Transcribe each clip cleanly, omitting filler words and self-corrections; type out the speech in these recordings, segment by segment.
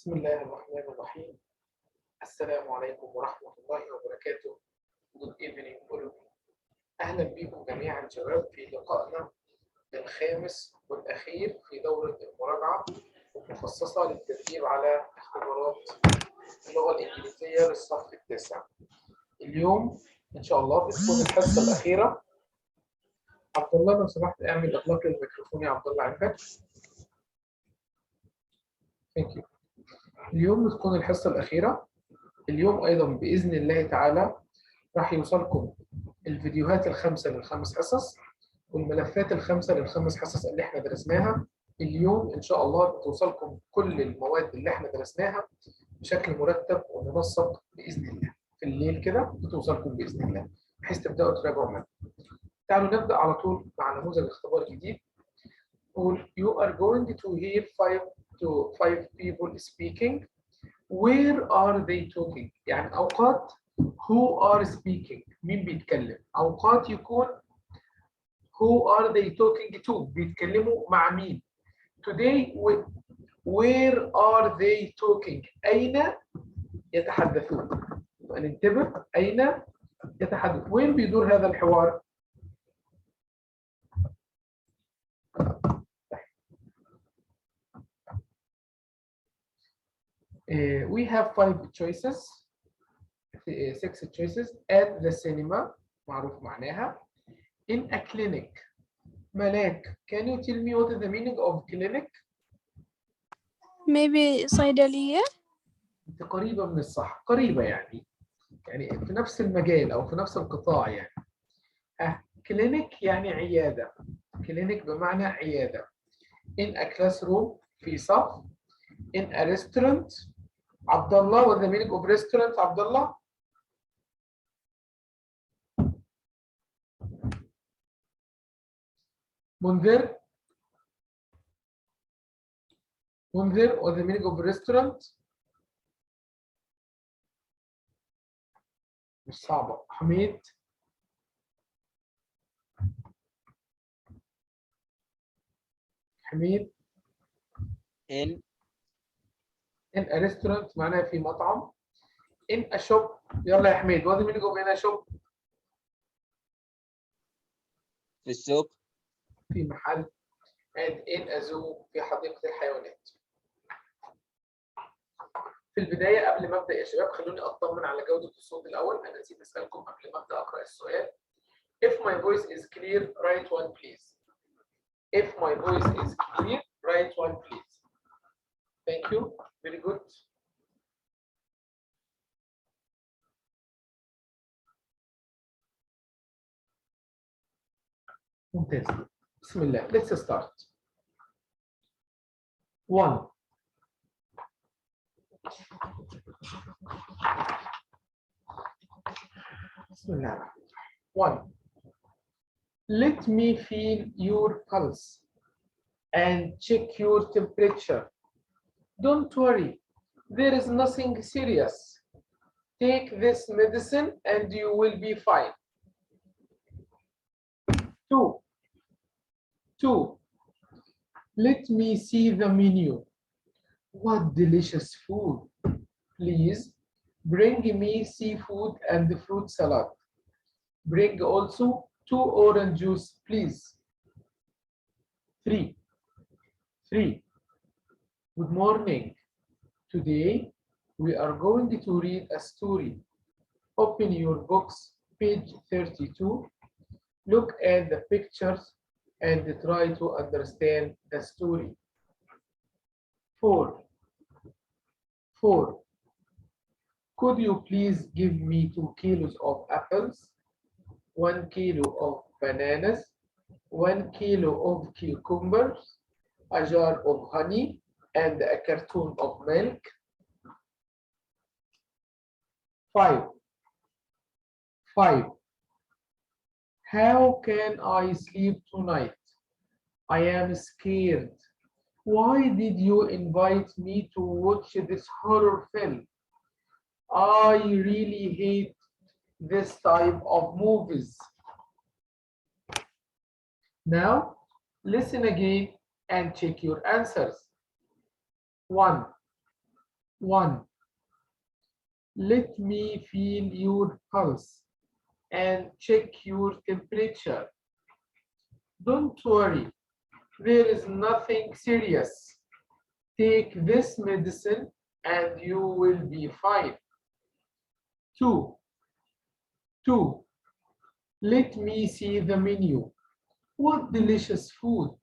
بسم الله الرحمن الرحيم. السلام عليكم ورحمة الله وبركاته. Good evening all of you. أهلا بكم جميعا شباب في لقائنا الخامس والأخير في دورة المراجعة المخصصة للتدريب على اختبارات اللغة الإنجليزية للصف التاسع. اليوم إن شاء الله بتكون الحصة الأخيرة. عبد الله لو سمحت اعمل إطلاق للميكروفون يا عبد الله عندك. Thank you. اليوم بتكون الحصة الأخيرة. اليوم أيضا بإذن الله تعالى راح يوصلكم الفيديوهات الخمسة للخمس حصص والملفات الخمسة للخمس حصص اللي احنا درسناها. اليوم إن شاء الله بتوصلكم كل المواد اللي احنا درسناها بشكل مرتب ومنسق بإذن الله. في الليل كده بتوصلكم بإذن الله بحيث تبدأوا تراجعوا معنا. تعالوا نبدأ على طول مع نموذج اختبار جديد. You are going to hear 5 people speaking. Where are they talking؟ يعني أوقات who are speaking مين بيتكلم؟ أوقات يكون who are they talking to بيتكلموا مع مين؟ Today where are they talking؟ أين يتحدثون؟ ننتبه أين يتحدث؟ وين بيدور هذا الحوار؟ We have 5 choices 6 choices at the cinema معروف معناها. In a clinic. ملاك, can you tell me what is the meaning of clinic? Maybe صيدلية. انت قريبة من الصح، قريبة يعني في نفس المجال أو في نفس القطاع يعني. clinic يعني عيادة. clinic بمعنى عيادة. In a classroom في صف. In a restaurant. عبد الله, what is the meaning of restaurant عبد الله؟ منذر what is the meaning of restaurant؟ مش صعبة. حميد in a restaurant معناها في مطعم. in a shop يلا يا حميد what is the meaning of in a shop؟ في السوق. في محل. and in a zoo في حديقة الحيوانات. في البداية قبل ما أبدأ يا شباب خلوني أطمن على جودة الصوت الأول. أنا نسيت أسألكم قبل ما أبدأ أقرأ السؤال. If my voice is clear, write one please. If my voice is clear, write one please. Thank you. Very good. ممتاز. بسم الله. Let's start. 1. بسم الله الرحمن الرحيم. 1. Let me feel your pulse and check your temperature. Don't worry, there is nothing serious. Take this medicine and you will be fine. 2. Let me see the menu. What delicious food. Please bring me seafood and fruit salad. Bring also 2 orange juice, please. 3. Good morning. Today we are going to read a story. Open your books, page 32. Look at the pictures and try to understand the story. 4. Could you please give me 2 kilos of apples, 1 kilo of bananas, 1 kilo of cucumbers, a jar of honey, and a carton of milk? 5. How can I sleep tonight? I am scared. Why did you invite me to watch this horror film? I really hate this type of movies. Now, listen again and check your answers. 1. 1. Let me feel your pulse and check your temperature. Don't worry, there is nothing serious. Take this medicine and you will be fine. 2. Let me see the menu. What delicious food.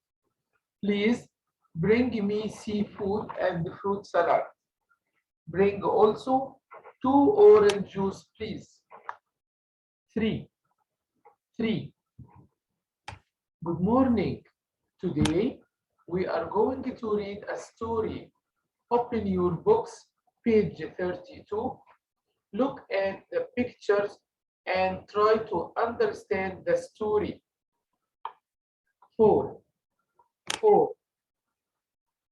Please bring me seafood and fruit salad. Bring also 2 orange juice, please. 3. Good morning. Today we are going to read a story. Open your books, page 32. Look at the pictures and try to understand the story. 4.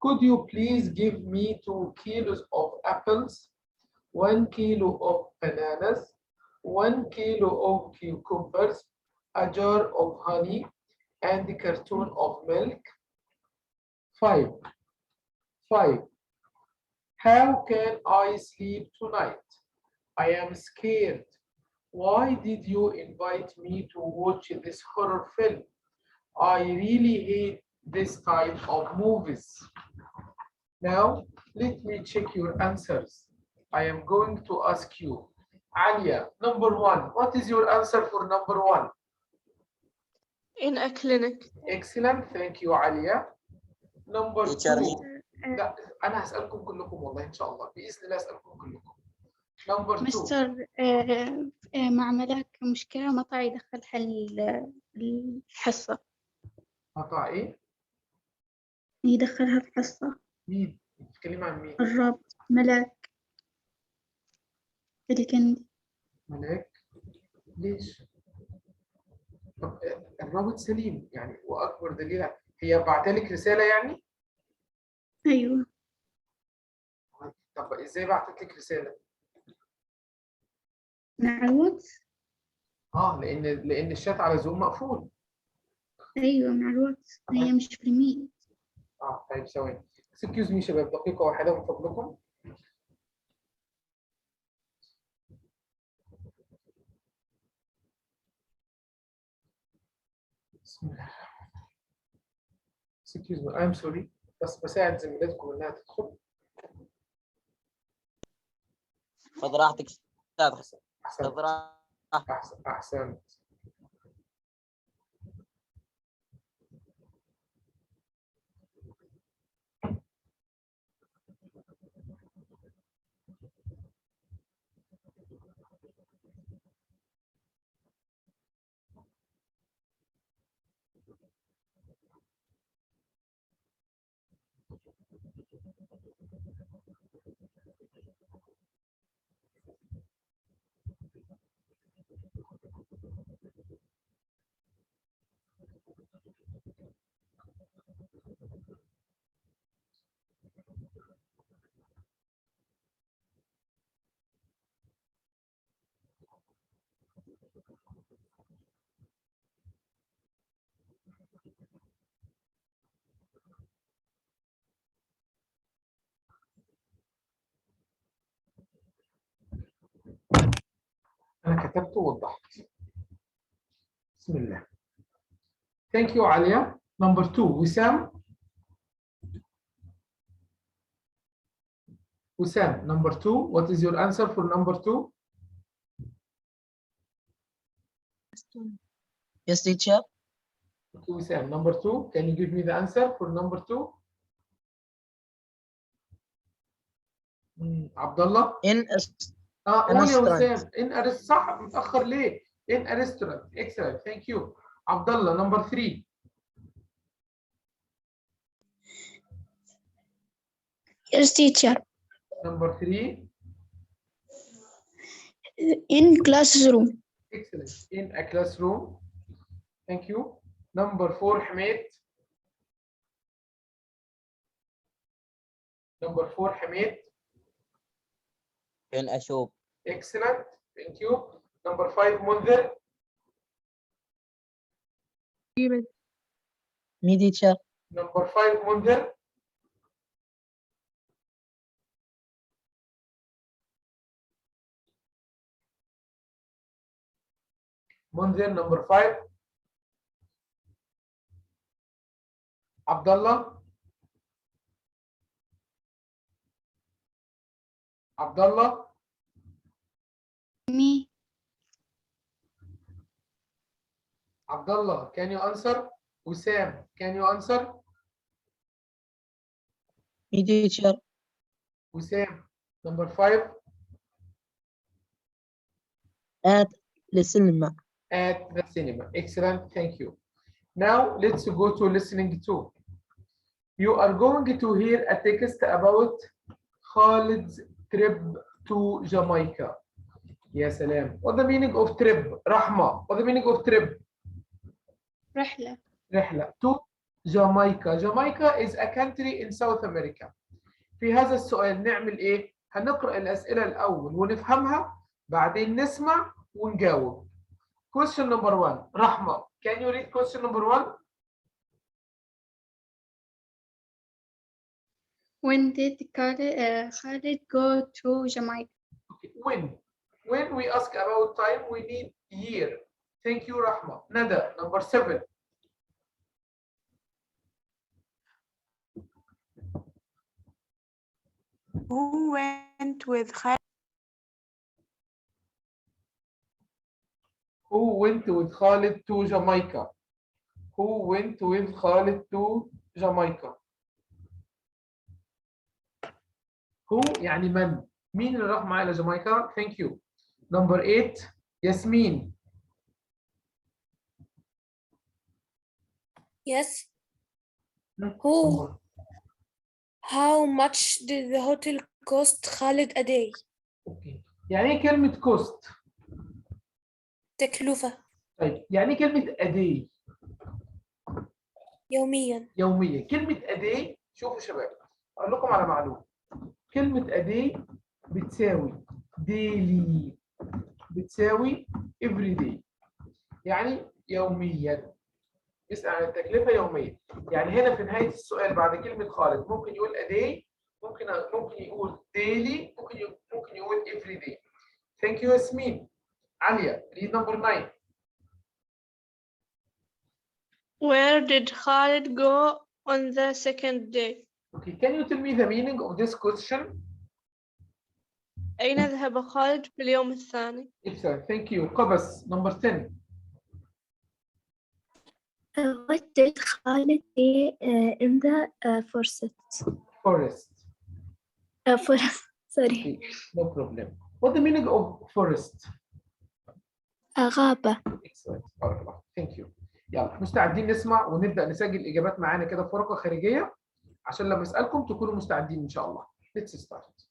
Could you please give me 2 kilos of apples, 1 kilo of bananas, 1 kilo of cucumbers, a jar of honey, and a carton of milk? 5. How can I sleep tonight? I am scared. Why did you invite me to watch this horror film? I really hate this type of movies. Now, let me check your answers. I am going to ask you, Alia, number 1. What is your answer for number 1? In a clinic. Excellent, thank you, Alia. Number Teacher, 2. لا أنا هسألكم كلكم والله إن شاء الله بإذن الله أسألكم كلكم. Number 2. مستر مع ملاك مشكلة ما طلع يدخلها الحصة. قطع إيه؟ يدخلها في حصة. مين؟ بتتكلم عن مين؟ الرابط ملاك اللي كان. ملاك؟ ليش؟ طب الرابط سليم يعني وأكبر دليل هي بعتلك رسالة يعني؟ أيوة. طب إزاي بعتت لك رسالة؟ مع الواتس. لأن الشات على زوم مقفول. أيوة مع الواتس هي مش في الميت. طيب ثواني. Excuse me شباب دقيقة واحدة من فضلكم. بسم الله. Excuse me I'm sorry بس بساعد زميلاتكم إنها تدخل. خذ راحتك أستاذ. أحسنت. خذ راحتك. أحسنت. أنا كتبت ووضحت. بسم الله. Thank you عليا. Number 2 وسام. وسام number 2 what is your answer for number 2? Yes, teacher. Okay, وسام number 2 can you give me the answer for number 2? عبد الله. قول يا وسام in صح متأخر ليه؟ in a restaurant. Excellent, thank you. عبد الله number 3. Yes teacher. Number 3. In classroom. Excellent, in a classroom. Thank you. Number 4 حميد. Number 4 حميد. in a shop. Excellent, thank you. Number 5 منذر. Me, teacher. Number 5 منذر. Munzir, number 5. Abdullah. Abdullah. Me. Abdullah, can you answer? Wissam, can you answer? Me, teacher. Wissam, number 5. At the cinema. At the cinema. Excellent, thank you. Now let's go to listening to. You are going to hear a text about Khalid's trip to Jamaica. Yes, salam. What the meaning of trip? Rahma. What the meaning of trip? رحلة. رحلة to Jamaica. Jamaica is a country in South America. في هذا السؤال نعمل ايه؟ هنقرأ الأسئلة الأول ونفهمها بعدين نسمع ونجاوب. Question number 1. Rahma, can you read question number 1? When did Khalid go to Jamaica? Okay. When we ask about time, we need year. Thank you, Rahma. Nada, number 7. Who went with Khalid? Who went with Khalid to Jamaica? Who went with Khalid to Jamaica? Who يعني من؟ مين اللي راح معاه إلى جامايكا؟ Thank you. Number 8. Yasmin. Yes. Who? How much did the hotel cost Khalid a day? Okay. يعني ايه كلمة cost؟ تكلفة طيب يعني ايه كلمة a day؟ يوميا. يوميا. كلمة a day شوفوا شباب أقول لكم على معلومة. كلمة a day بتساوي daily بتساوي every day يعني يوميا. يسأل عن التكلفة يوميا. يعني هنا في نهاية السؤال بعد كلمة خالد ممكن يقول a day ممكن يقول daily ممكن يقول every day. Thank you ياسمين. عليا read number 9. Where did Khalid go on the second day? Okay, can you tell me the meaning of this question? أين ذهب خالد في اليوم الثاني؟ Excellent, thank you. قبس number 10. What did Khalid do in the forest? Forest. Forest, sorry. Okay, no problem. What the meaning of forest? غابة. Excellent. بارك الله. Thank you. يلا مستعدين نسمع ونبدأ نسجل الإجابات معانا كده في ورقة خارجية عشان لما أسألكم تكونوا مستعدين إن شاء الله. Let's start.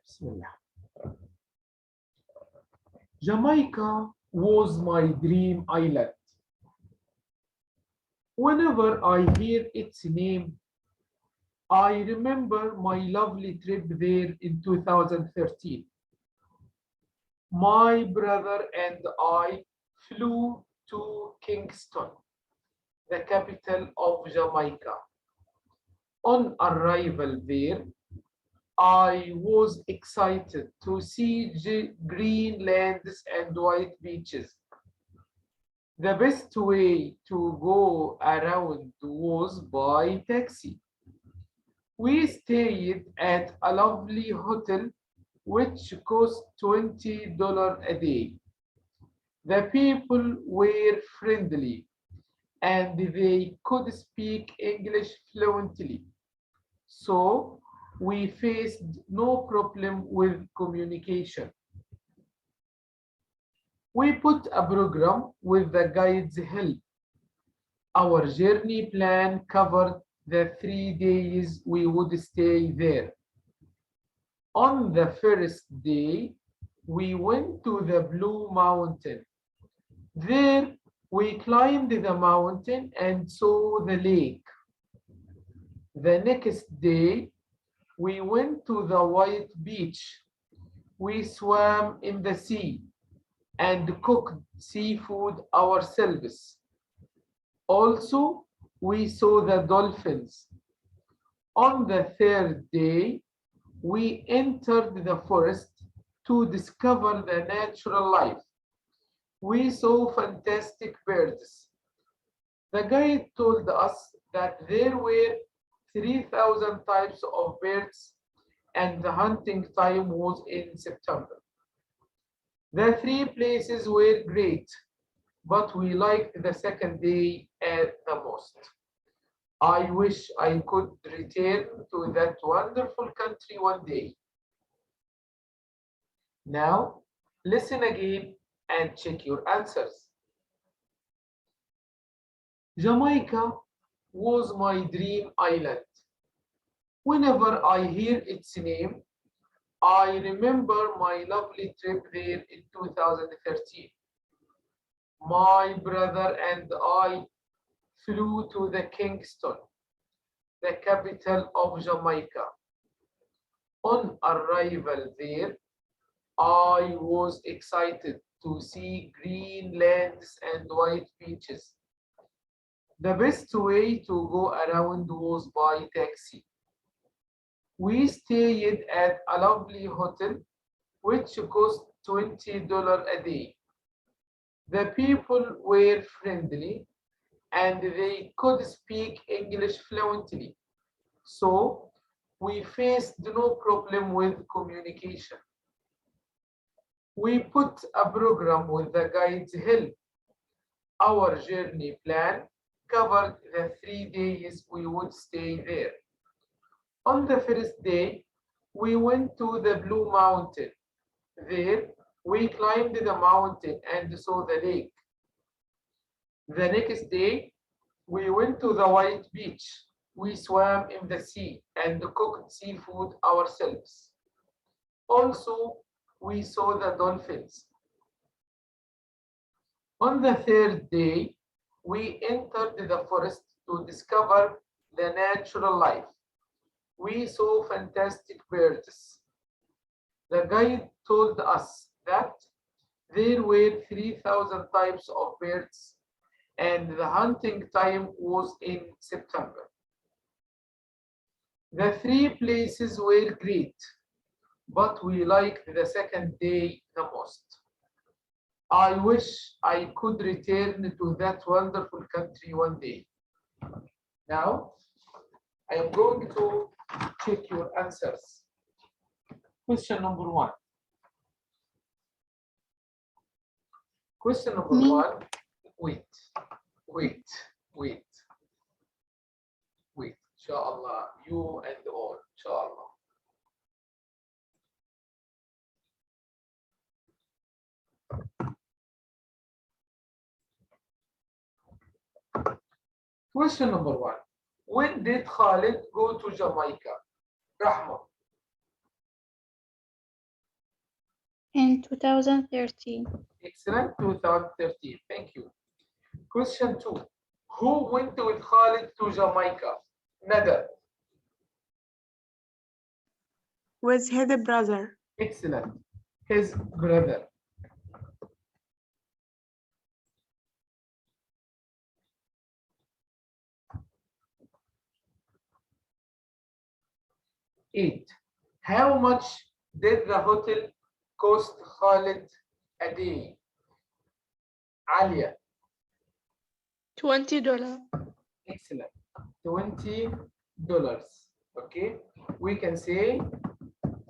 بسم الله. Jamaica was my dream island. Whenever I hear its name, I remember my lovely trip there in 2013. My brother and I flew to Kingston, the capital of Jamaica. On arrival there, I was excited to see green lands and white beaches. The best way to go around was by taxi. We stayed at a lovely hotel which cost $20 a day. The people were friendly and they could speak English fluently. So we faced no problem with communication. We put a program with the guide's help. Our journey plan covered the 3 days we would stay there. On the first day, we went to the Blue Mountain. There, we climbed the mountain and saw the lake. The next day, we went to the White Beach. We swam in the sea and cooked seafood ourselves. Also, we saw the dolphins. On the third day, We entered the forest to discover the natural life. We saw fantastic birds. The guide told us that there were 3,000 types of birds and the hunting time was in September. The three places were great, but we liked the second day the most. I wish I could return to that wonderful country one day. Now, listen again and check your answers. Jamaica was my dream island. Whenever I hear its name, I remember my lovely trip there in 2013. My brother and I flew to the Kingston, the capital of Jamaica. On arrival there, I was excited to see green lands and white beaches. The best way to go around was by taxi. We stayed at a lovely hotel, which cost $20 a day. The people were friendly and they could speak English fluently. So we faced no problem with communication. We put a program with the guide's help. Our journey plan covered the 3 days we would stay there. On the first day, we went to the Blue Mountain. There, we climbed the mountain and saw the lake. The next day, we went to the White Beach. We swam in the sea and cooked seafood ourselves. Also, we saw the dolphins. On the third day, we entered the forest to discover the natural life. We saw fantastic birds. The guide told us that there were 3,000 types of birds and the hunting time was in September. The three places were great, but we liked the second day the most. I wish I could return to that wonderful country one day. Now, I am going to check your answers. Question number 1. Question number Me. 1. Wait. Inshallah, you and all, inshallah. Question number 1. When did Khalid go to Jamaica? Rahma. In 2013. Excellent, 2013. Thank you. Question 2. Who went with Khalid to Jamaica? Nada. With his brother. Excellent. His brother. Eight. How much did the hotel cost Khalid a day? Alia. $20. Excellent. $20. Okay. We can say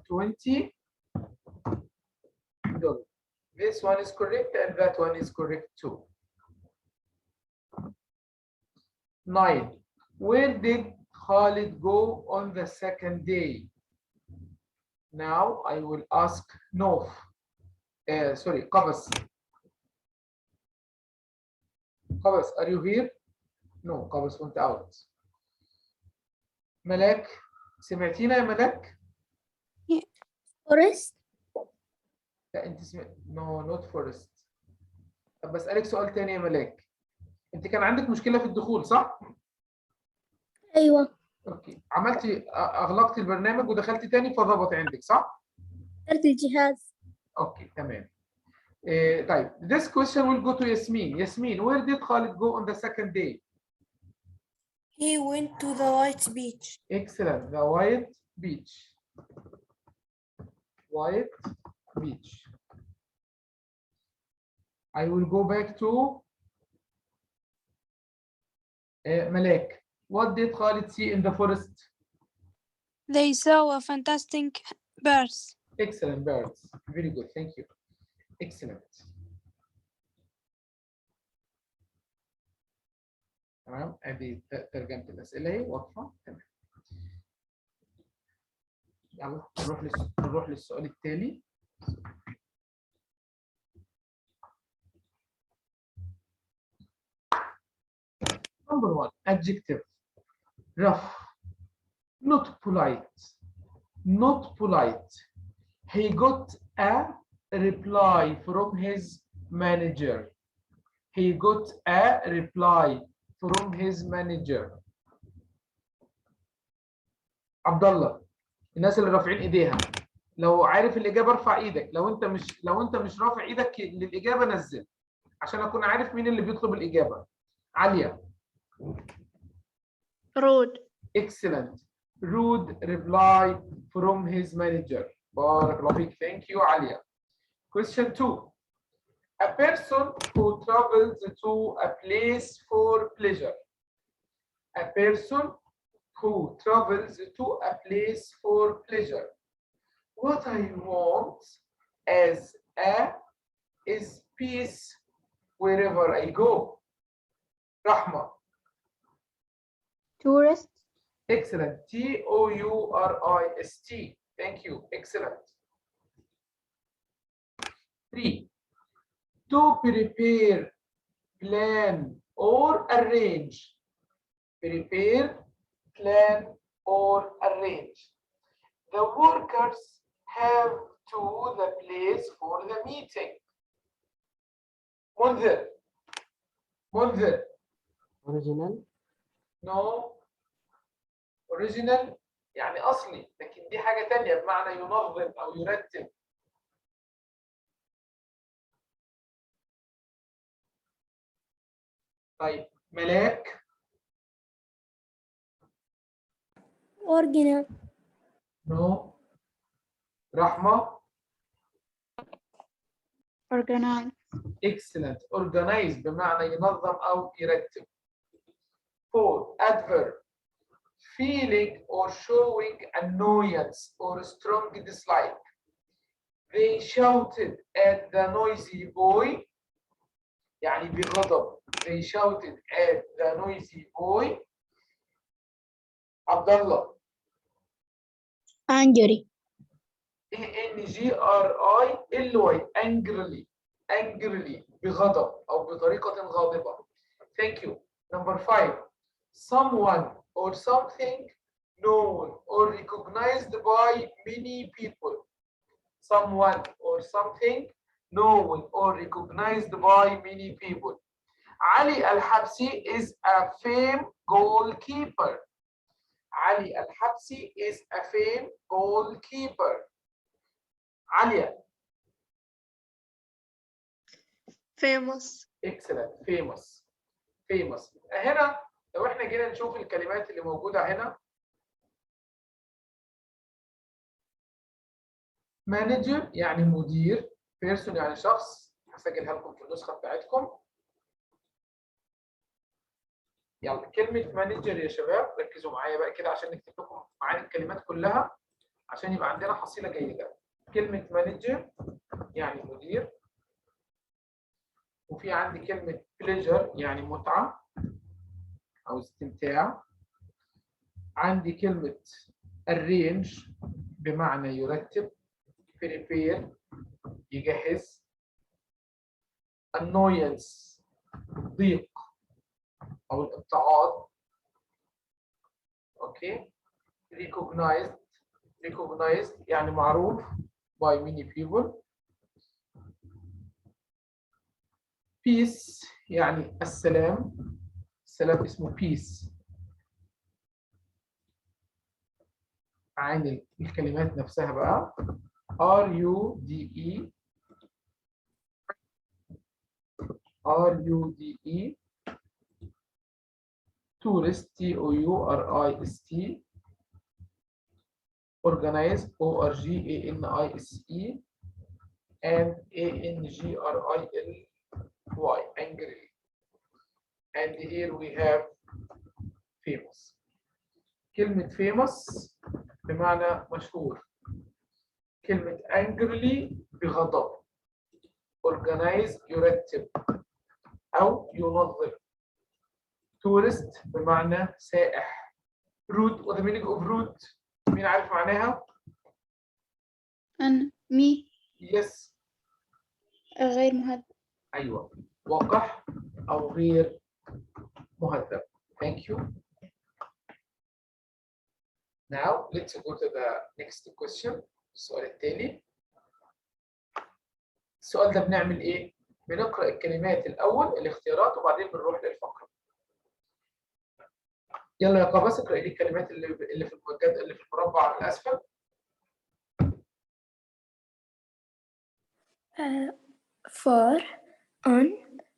$20. This one is correct and that one is correct too. 9. Where did Khalid go on the second day? Now I will ask Nof. Sorry, Qabas. Qabas, are you here? No, Qabas went out. ملاك سمعتينا يا ملاك؟ forest لا انت سمعت نو نوت فورست. طب بسألك سؤال تاني يا ملاك. انت كان عندك مشكلة في الدخول صح؟ أيوة اوكي عملتي اغلقتي البرنامج ودخلتي تاني فضبط عندك صح؟ أرض الجهاز اوكي تمام. طيب this question will go to Yasmin. Yasmin, where did Khalid go on the second day? He went to the White Beach. Excellent, the White Beach. white beach. I will go back to Malek. What did Khalid see in the forest? They saw a fantastic birds. Excellent birds. Very good. Thank you. Excellent. تمام. ادي ترجمة الأسئلة اهي واضحة. تمام. يلا نروح للسؤال التالي. Number 1. Adjective. Rough. Not polite. Not polite. He got a reply from his manager. He got a reply from his manager. عبد الله، الناس اللي رافعين ايديها، لو عارف الاجابه ارفع ايدك، لو انت مش رافع ايدك للاجابه نزل عشان اكون عارف مين اللي بيطلب الاجابه. عليا. rude. Excellent. Rude reply from his manager. بارك الله فيك. Thank you عليا. Question 2. A person who travels to a place for pleasure. A person who travels to a place for pleasure. What I want as is peace wherever I go. Rahma. tourist, Excellent. Tourist. Thank you. Excellent. 3. To prepare, plan, or arrange. Prepare, plan, or arrange. The workers have to the place for the meeting. منذر. original, No. Original يعني أصلي، لكن دي حاجة تانية بمعنى ينظم أو يرتب. طيب ملاك. Original. No. رحمة. organize, Excellent. Organize بمعنى ينظم أو يرتب. 4. Adverb. Feeling or showing annoyance or strong dislike. They shouted at the noisy boy. يعني بغضب. They shouted at the noisy boy. عبد الله. angry, angry. Angrily. بغضب أو بطريقة غاضبة. Thank you. Number 5. Someone or something known or recognized by many people. Someone or something known or recognized by many people. Ali Al-Habsi is a famed goalkeeper. Ali Al-Habsi is a famed goalkeeper. Alia. famous. Excellent. Famous. هنا لو احنا جينا نشوف الكلمات اللي موجودة هنا. مانجر يعني مدير. بيرسون يعني شخص. هسجلها لكم في النسخة بتاعتكم. يلا كلمة مانجر يا شباب ركزوا معايا بقى كده عشان نكتب لكم معاني الكلمات كلها عشان يبقى عندنا حصيلة جيدة. كلمة مانجر يعني مدير. وفي عندي كلمة بليجر يعني متعة أو استمتاع. عندي كلمة arrange بمعنى يرتب. prepare يجهز. annoyance ضيق أو الابتعاد. أوكي. recognized يعني معروف by many people. peace يعني السلام. السلام اسمه peace. معاني الكلمات نفسها بقى. rude tourist tourist organize ORGANISE and ANGRILY angrily. And here we have famous. كلمة famous بمعنى مشهور. كلمة angrily بغضب. organize يرتب أو ينظم. tourist بمعنى سائح. rude what the meaning of rude؟ مين عارف معناها؟ أنا مي yes. غير مهذب. أيوة وقح أو غير مهذب. Thank you. Now let's go to the next question. السؤال التالي. السؤال ده بنعمل إيه؟ بنقرأ الكلمات الأول الاختيارات وبعدين بنروح للفقرة. يلا يا قباس اقرأ لي الكلمات اللي في المربع الأسفل. For, on,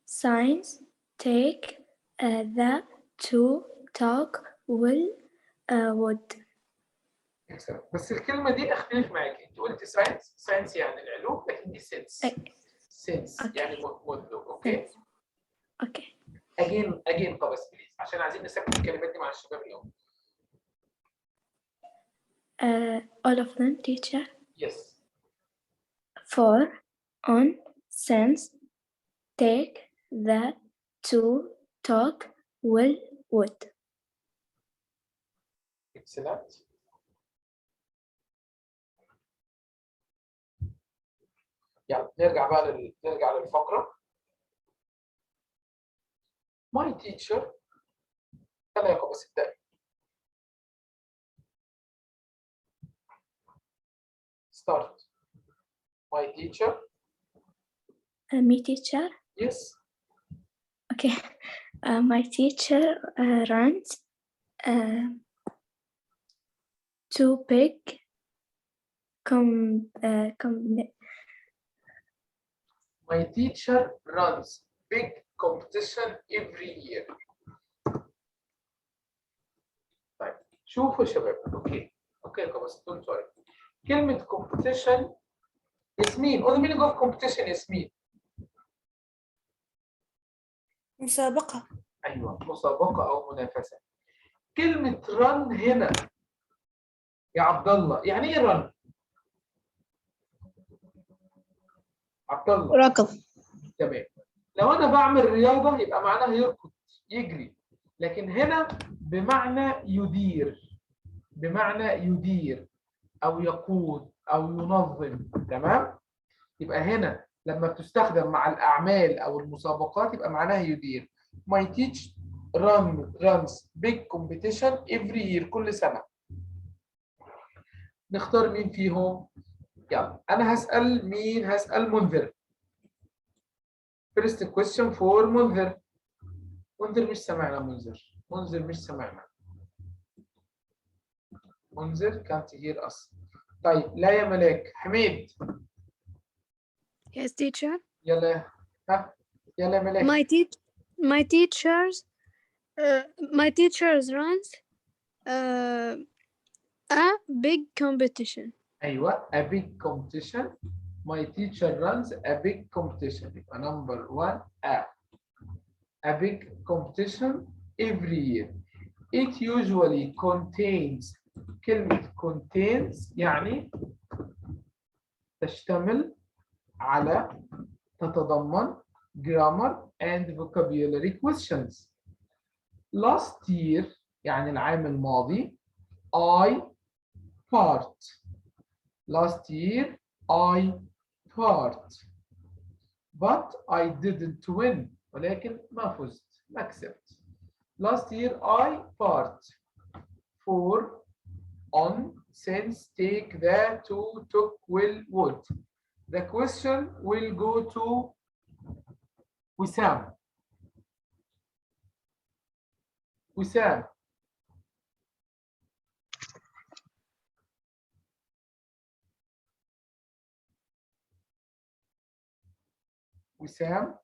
signs, take, the, to, talk, will, would. Excellent. بس الكلمة دي أختلف معاكي. أنت قلت ساينس، ساينس يعني العلوم، لكن دي سينس. سينس يعني منذ. أوكي؟ Okay. Again قباس بليز عشان عايزين نثبت الكلمات دي مع الشباب اليوم. All of them, teacher. Yes. For, on, sense, take, the, to, talk, will, would. Excellent. يلا نرجع للفقرة. My teacher. يلا يا قباس ابدأي. Start. My teacher. Me, teacher. Yes. Okay. My teacher runs two big My teacher runs big competition every year. طيب شوفوا يا شباب. اوكي خلاص don't worry. كلمة competition ياسمين. What the meaning of competition ياسمين؟ مسابقة. ايوه مسابقة او منافسة. كلمة run هنا يا عبد الله يعني ايه run؟ عبد الله. ركض. تمام. لو انا بعمل رياضة يبقى معناها يركض يجري، لكن هنا بمعنى يدير او يقود او ينظم. تمام. يبقى هنا لما بتستخدم مع الاعمال او المسابقات يبقى معناها يدير. My teacher runs big competition every year. كل سنة. نختار مين فيهم؟ يلا أنا هسأل مين؟ هسأل منذر. First question for منذر. منذر مش سمعنا. منذر مش سمعنا. منذر can't hear us. طيب لا يا ملاك. حميد. Yes, teacher. يلا ها يلا يا ملاك. My teachers runs a big competition. أيوة a big competition. My teacher runs a big competition. يبقى number one a big competition every year. It usually contains. كلمة contains يعني تشتمل على تتضمن grammar and vocabulary questions. Last year يعني العام الماضي I part. Last year I part. But I didn't win. ولكن ما فزت. ما كسبت. Last year I part. For, on, since, take, the, to, took, will, would. The question will go to Wissam. Wissam. Wissam.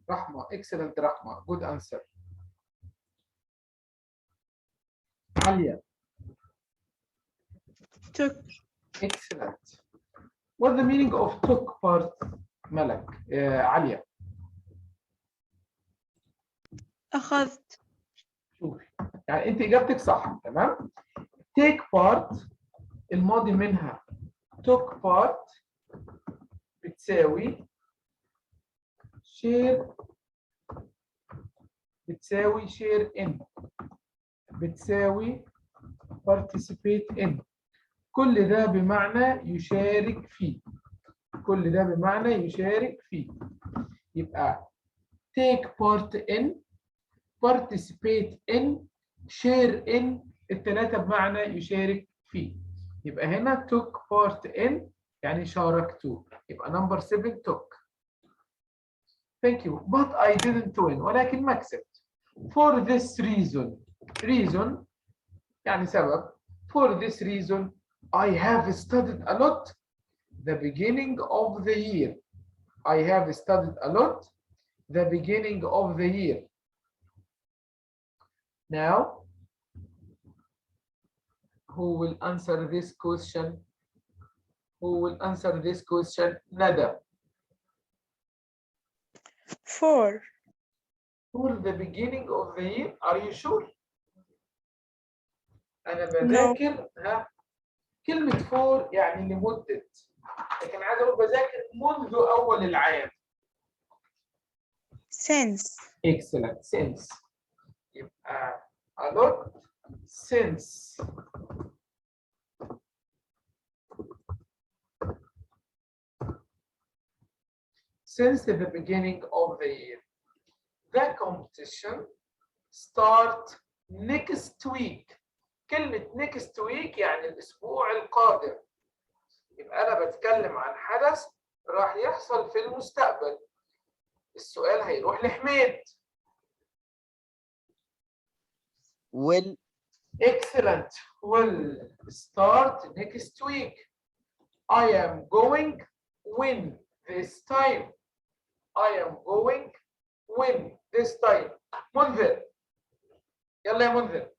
Rahma. Excellent, Rahma. Good answer. Alia. took. Excellent. What's the meaning of took part ملك عالية؟ أخذت. شوفي يعني أنت إجابتك صح تمام؟ take part الماضي منها took part بتساوي share بتساوي share in بتساوي participate in كل ده بمعنى يشارك فيه كل ده بمعنى يشارك فيه يبقى take part in participate in share in الثلاثة بمعنى يشارك فيه يبقى هنا took part in يعني شاركت يبقى number 7 took. Thank you but I didn't win ولكن ما كسبت. For this reason يعني سبب for this reason I have studied a lot the beginning of the year. I have studied a lot the beginning of the year. Now, who will answer this question? Who will answer this question? Nada. For For the beginning of the year, are you sure? أنا بذاكر ها كلمة for يعني لمدة لكن عايز أقول بذاكر منذ أول العام. since Excellent. Since يبقى a lot since the beginning of the year. The competition start next week. كلمة next week يعني الأسبوع القادم. يبقى أنا بتكلم عن حدث راح يحصل في المستقبل. السؤال هيروح لحميد. will Excellent. Will start next week. I am going when this time. I am going when this time. منذر. يلا يا منذر.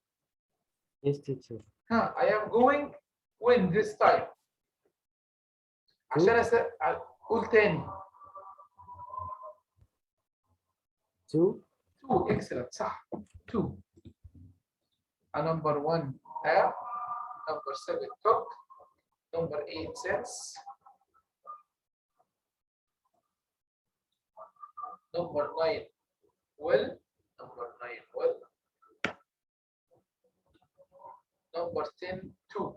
Yes, teacher. ها I am going when this time. عشان قول تاني. Two. Excellent. صح. 2. Number 1 have. Number 7 took. Number 8 since. Number 9 will. Number 9 will. Number 10 2.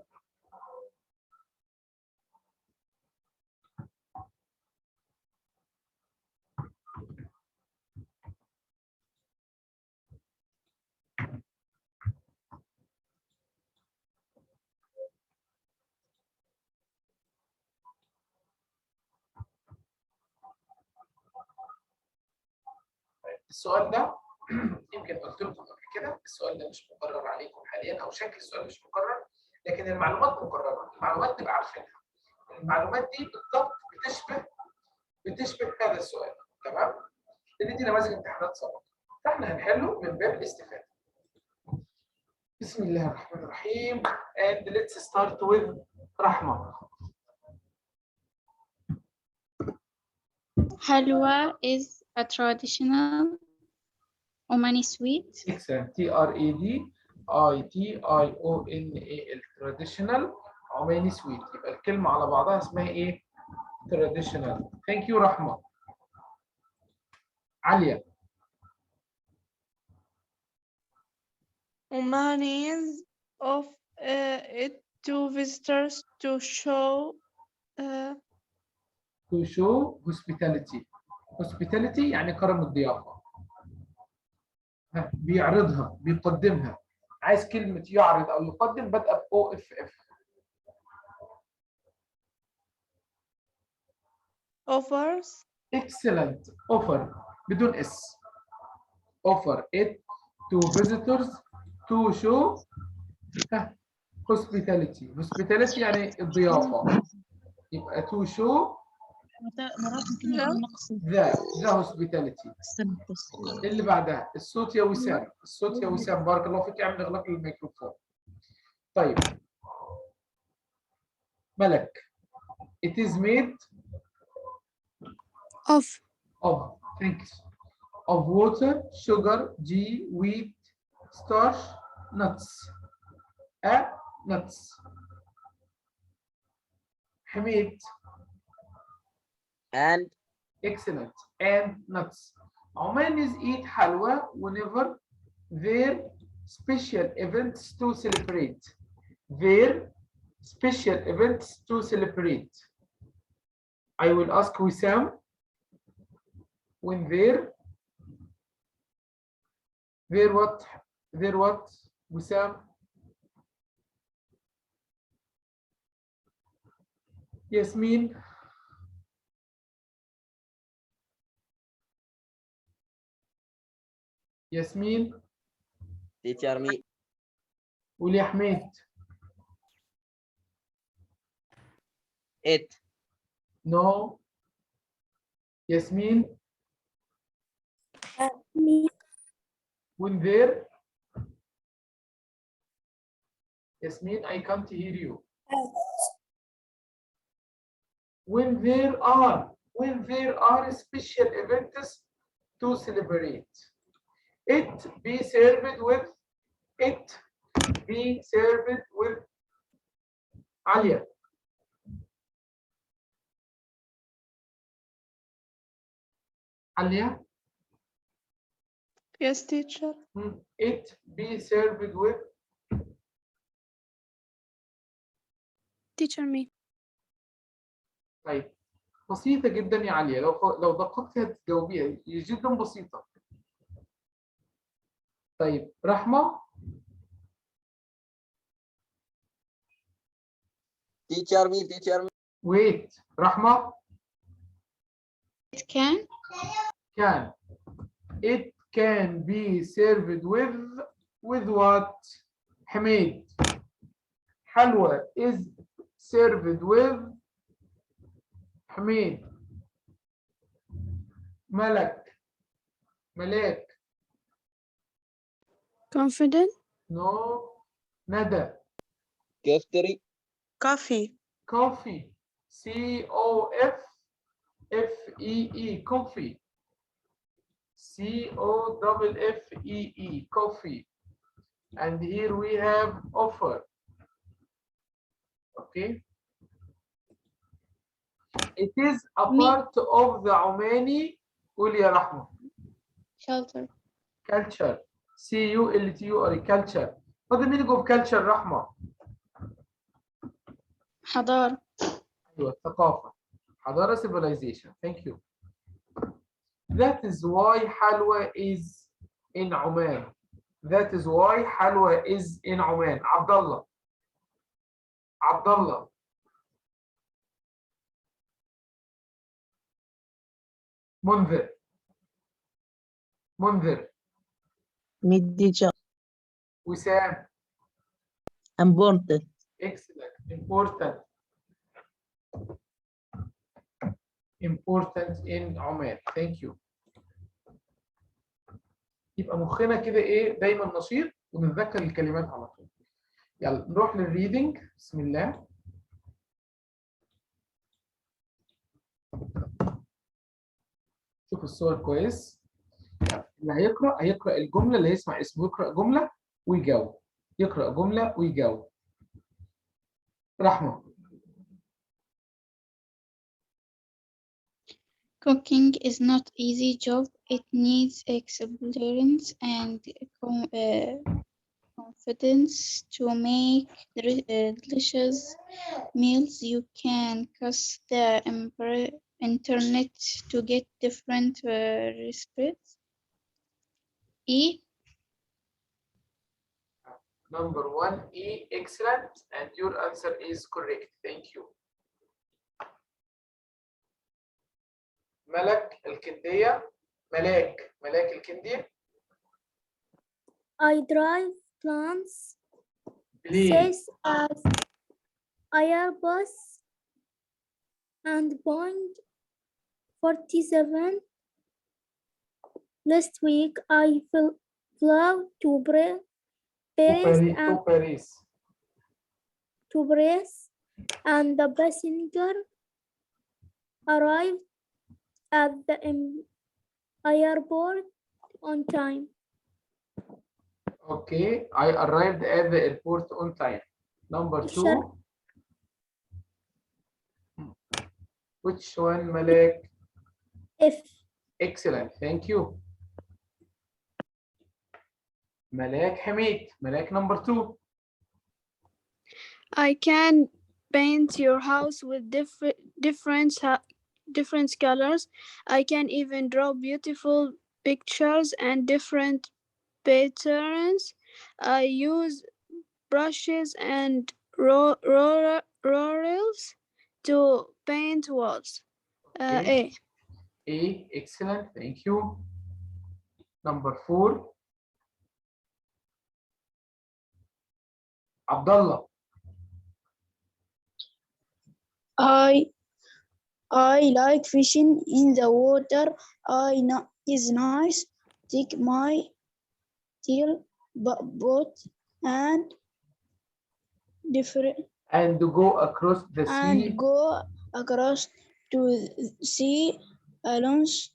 السؤال ده يمكن قلت لكم قبل كده السؤال ده مش مقرر عليكم حاليا او شكل السؤال مش مقرر لكن المعلومات مقرره المعلومات تبقى عارفينها المعلومات دي بالضبط بتشبه هذا السؤال تمام لان دي نماذج امتحانات سابقه فاحنا هنحله من باب الاستفاده بسم الله الرحمن الرحيم and let's start with رحمه. Halwa is a traditional Omani sweet. Excellent. traditional traditional Omani sweet يبقى الكلمة على بعضها اسمها ايه؟ traditional. Thank you رحمة. عليا. Omanis of it to visitors to show To show hospitality. Hospitality يعني كرم الضيافة. بيعرضها بيقدمها. عايز كلمة يعرض أو يقدم بدأ ب OFF. offers. Excellent. Offer بدون اس. Offer it to visitors to show hospitality. Hospitality يعني الضيافة. يبقى to show مرات ممكن يكون نقص the hospitality. اللي بعدها الصوت يا وسام. الصوت يا وسام بارك الله فيك اعمل اغلاق للميكروفون. طيب ملك. It is made Of. thank you, of water, sugar, G, wheat, starch, nuts. Nuts. حميد. and Excellent. And nuts. Omanis eat halwa whenever their special events to celebrate. Their special events to celebrate. I will ask Wissam when their what? Their what? Wissam? Yasmin? Yasmin? teacher me قول يا حميد. it No. Yasmin? Me. When there? Yasmin, I can't hear you. When there are special events to celebrate. It be served with Alia. Alia? Yes, teacher. It be served with Teacher me. طيب بسيطة جدا يا عليا، لو دققتي هتجاوبيها، جدا بسيطة. طيب رحمة؟ teacher me wait. رحمة؟ It can. can. It can be served with what? حميد. حلوى is served with حميد. ملاك. Confident. No. ندى. cafeteria Coffee. coffee. COFFEE. coffee. COFFEE. coffee. And here we have offer. Okay. It is a part of the Omani. قول يا رحمة. Shelter. Culture. CULTURE. culture. What the meaning of culture رحمة؟ حضارة. أيوة الثقافة. حضارة civilization. Thank you. That is why halwa is in Oman. That is why halwa is in Oman. Abdullah. منذر. me teacher Wissam. important Excellent. Important in Oman. Thank you. يبقى مخنا كده ايه دايما نشيط ونتذكر الكلمات على طول. يلا نروح للريدنج. بسم الله. شوف الصور كويس. اللي هيقرأ الجملة، اللي هيسمع اسمه يقرأ جملة ويجاوب. يقرأ جملة ويجاوب. رحمة. Cooking is not easy job. It needs experience and confidence to make delicious meals. You can use the internet to get different recipes. Number 1E. Excellent. And your answer is correct. Thank you. ملاك الكندية. ملاك الكندية. I drive plants. Please. Says as Airbus and Boeing 47. Last week I flew to Paris and the passenger arrived at the airport on time. Okay, I arrived at the airport on time. Number Sure. 2. Which one, Malek? If Excellent, thank you. Malek Hamid. Malek number 2. I can paint your house with different colors. I can even draw beautiful pictures and different patterns. I use brushes and rollers to paint walls. Okay. A, excellent, thank you. Number 4. Abdullah. I like fishing in the water. It's nice. Take my tail boat and different And go across the sea. and go across to see a launch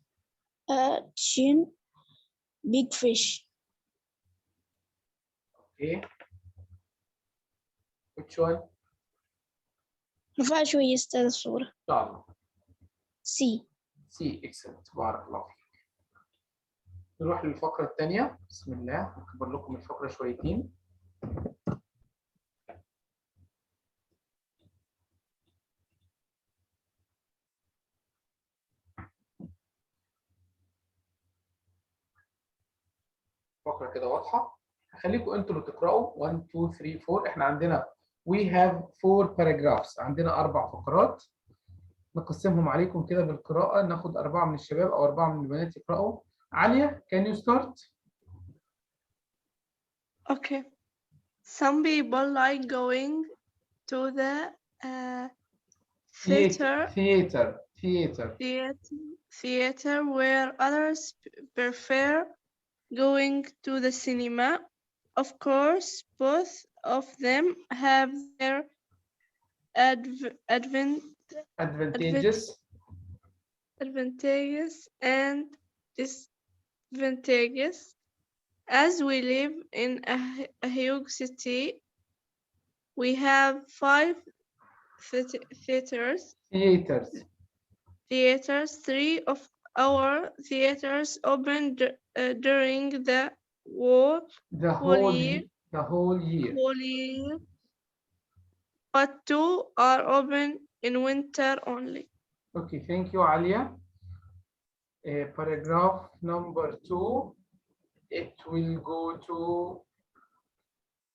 catching big fish. Okay. Which one? رفع شوية أستاذ الصورة. إن شاء الله. C. سي اكسلنت، بارك الله فيك. نروح للفقرة الثانية. بسم الله، أكبر لكم الفقرة شويتين. فقرة كده واضحة. هخليكم انتوا اللي تقرأوا 1 2 3 4. احنا عندنا we have 4 paragraphs. عندنا 4 فقرات. نقسمهم عليكم كده بالقراءة، ناخد 4 من الشباب أو 4 من البنات يقرأوا. عليا can you start? Okay. Some people like going to the theater, where others prefer going to the cinema. Of course, both of them have their advantages and disadvantages. As we live in a huge city, we have 5 theaters. 3 of our theaters open during the whole year, but 2 are open in winter only. Okay, thank you, Alia. Paragraph number 2. It will go to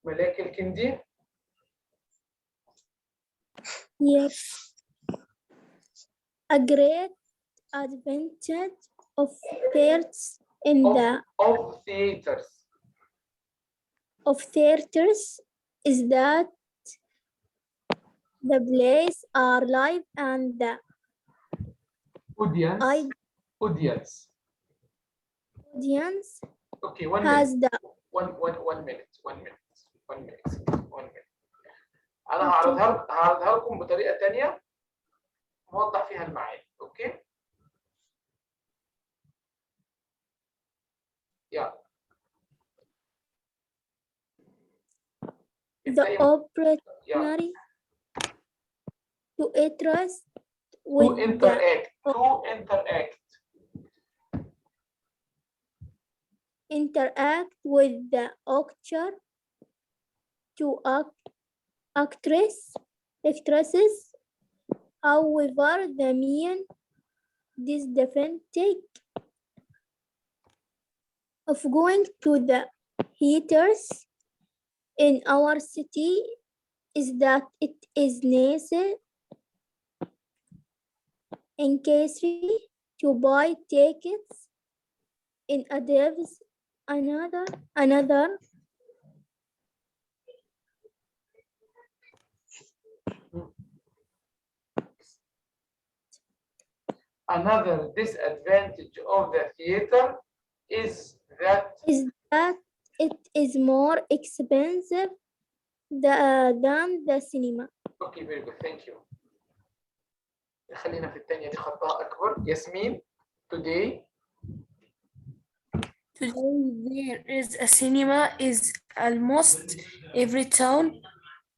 Malek Al-Kindi. yes, a great advantage of theaters is that the plays are live and the audience. Okay, one minute. One minute. أنا هعرضها لكم بطريقة تانية نوضح فيها المعاني. أوكي؟ يلا. the opportunity to interact with the actor, to actresses. However, the main disadvantage of going to the theaters in our city is that it is necessary to buy tickets in advance. Another disadvantage of the theater is that it is more expensive than the cinema. Okay, very good. Thank you. خلينا في الثانية دي خطها أكبر. ياسمين, today Today there is a cinema is almost every town.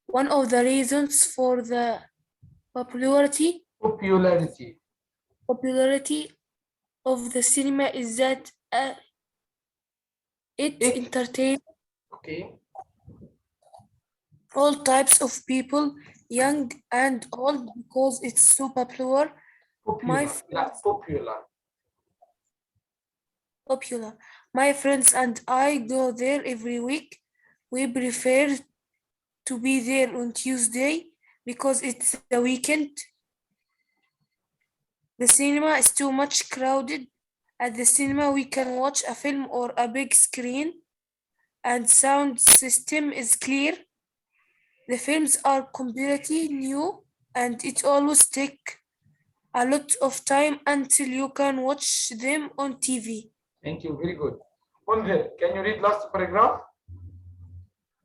One of the reasons for the popularity of the cinema is that it entertains Okay. all types of people, young and old, because it's so popular. Popular. My friends and I go there every week. We prefer to be there on Tuesday because it's the weekend. The cinema is too much crowded. At the cinema, we can watch a film or a big screen, and sound system is clear. The films are completely new, and it always takes a lot of time until you can watch them on TV. Thank you. Very good. منذر, can you read last paragraph?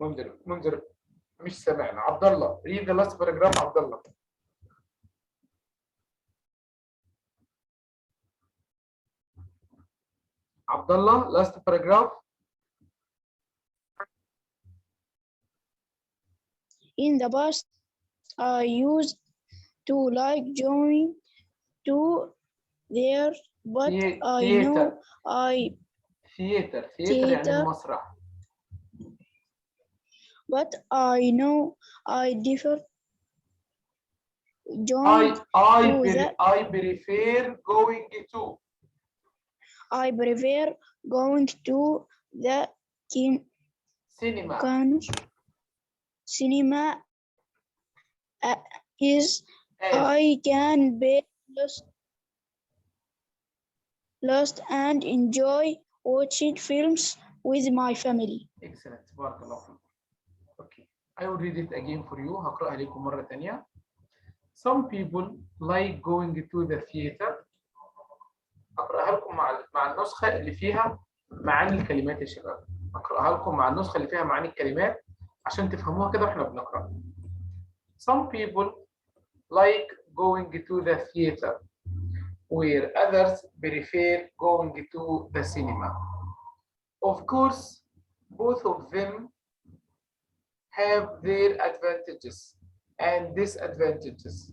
منذر مش سامعنا. عبد الله, read the last paragraph. عبد الله. عبد الله, last paragraph. In the past, I used to like going to there, but I know I theater يعني المسرح. but I know I differ. Joined I prefer going to. I prefer going to the cinema. Cinema is I can be lost and enjoy watching films with my family. Excellent. بارك الله فيك. Okay. I will read it again for you. هقرأها لكم مرة ثانية. Some people like going to the theater. أقرأها لكم مع النسخة اللي فيها معاني الكلمات يا شباب. أقرأها لكم مع النسخة اللي فيها معاني الكلمات عشان تفهموها كده وإحنا بنقرأ. Some people like going to the theater, where others prefer going to the cinema. Of course, both of them have their advantages and disadvantages.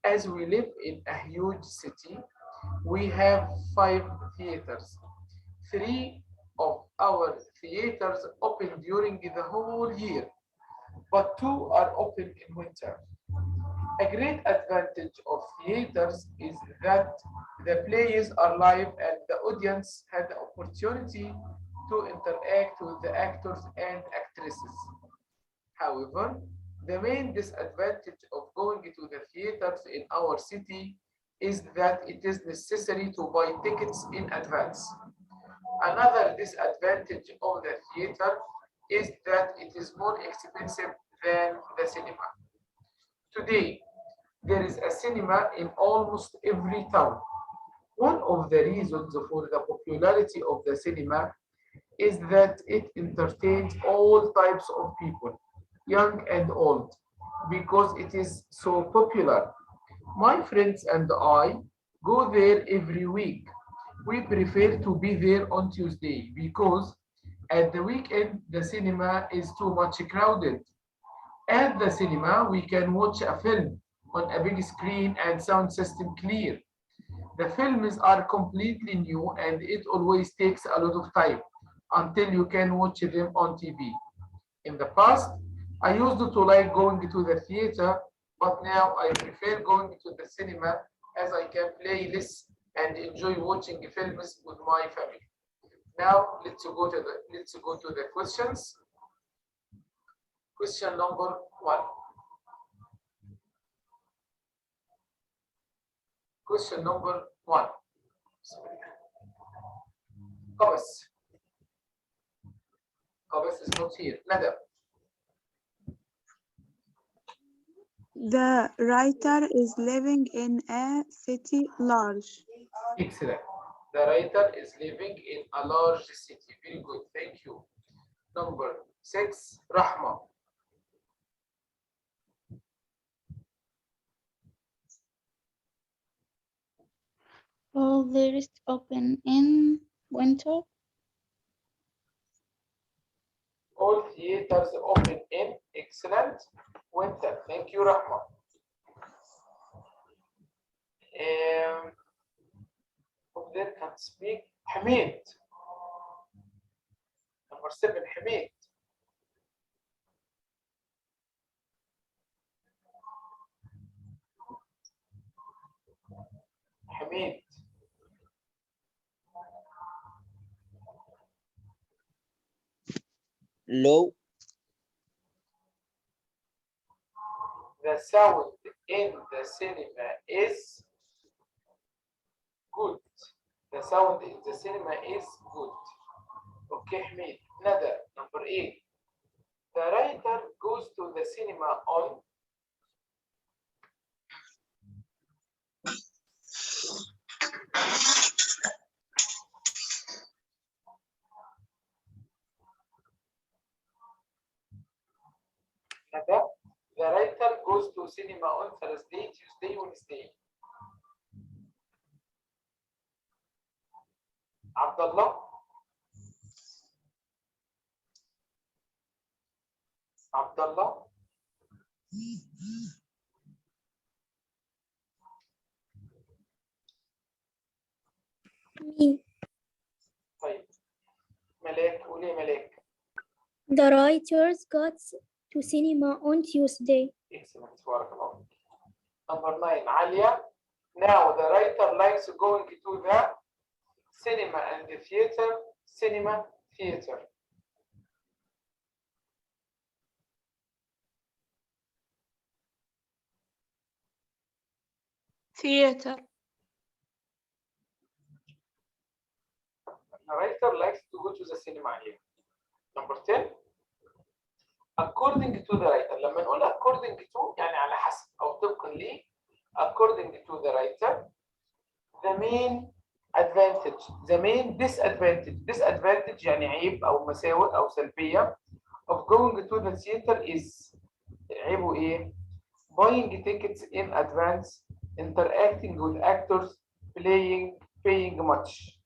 As we live in a huge city, we have 5 theaters. 3 of our theaters open during the whole year, but 2 are open in winter. A great advantage of theaters is that the plays are live and the audience has the opportunity to interact with the actors and actresses. However, the main disadvantage of going to the theaters in our city is that it is necessary to buy tickets in advance. Another disadvantage of the theater is that it is more expensive than the cinema. Today, there is a cinema in almost every town. One of the reasons for the popularity of the cinema is that it entertains all types of people, young and old, because it is so popular. My friends and I go there every week. We prefer to be there on Tuesday because at the weekend the cinema is too much crowded. At the cinema, we can watch a film on a big screen and sound system clear. The films are completely new and it always takes a lot of time until you can watch them on TV. In the past, I used to like going to the theater, but now I prefer going to the cinema as I can play less and enjoy watching films with my family. Now let's go to the questions. Question number 1. Question number 1. Qabas. Qabas is not here. Nada. The writer is living in a city large. Excellent. The writer is living in a large city. Very good. Thank you. Number 6. Rahma. All theaters open in winter. All theaters open in excellent winter. Thank you, Rahma. Who there can speak? Hamid. Number 7, Hamid. Hamid. Low. The sound in the cinema is good. The sound in the cinema is good. Okay, Hamid. Nada. Number 8. The writer goes to the cinema on Nada. The writer goes to cinema on Thursday, Tuesday, Wednesday. Abdullah. Abdullah. Me. طيب. ملاك. قولي ملاك. The writers got to cinema on Tuesday. Excellent. بارك الله فيك. Number 9. Alia. Now the writer likes going to the cinema and the theater. Cinema, theater. theater, The writer likes to go to the cinema here. Number 10. According to the writer. لما نقول according to يعني على حسب أو طبقا ليه. According to the writer. The main advantage. The main disadvantage. Disadvantage يعني عيب أو مساوئ أو سلبية of going to the theater is عيبه إيه؟ Buying tickets in advance, interacting with actors, paying much.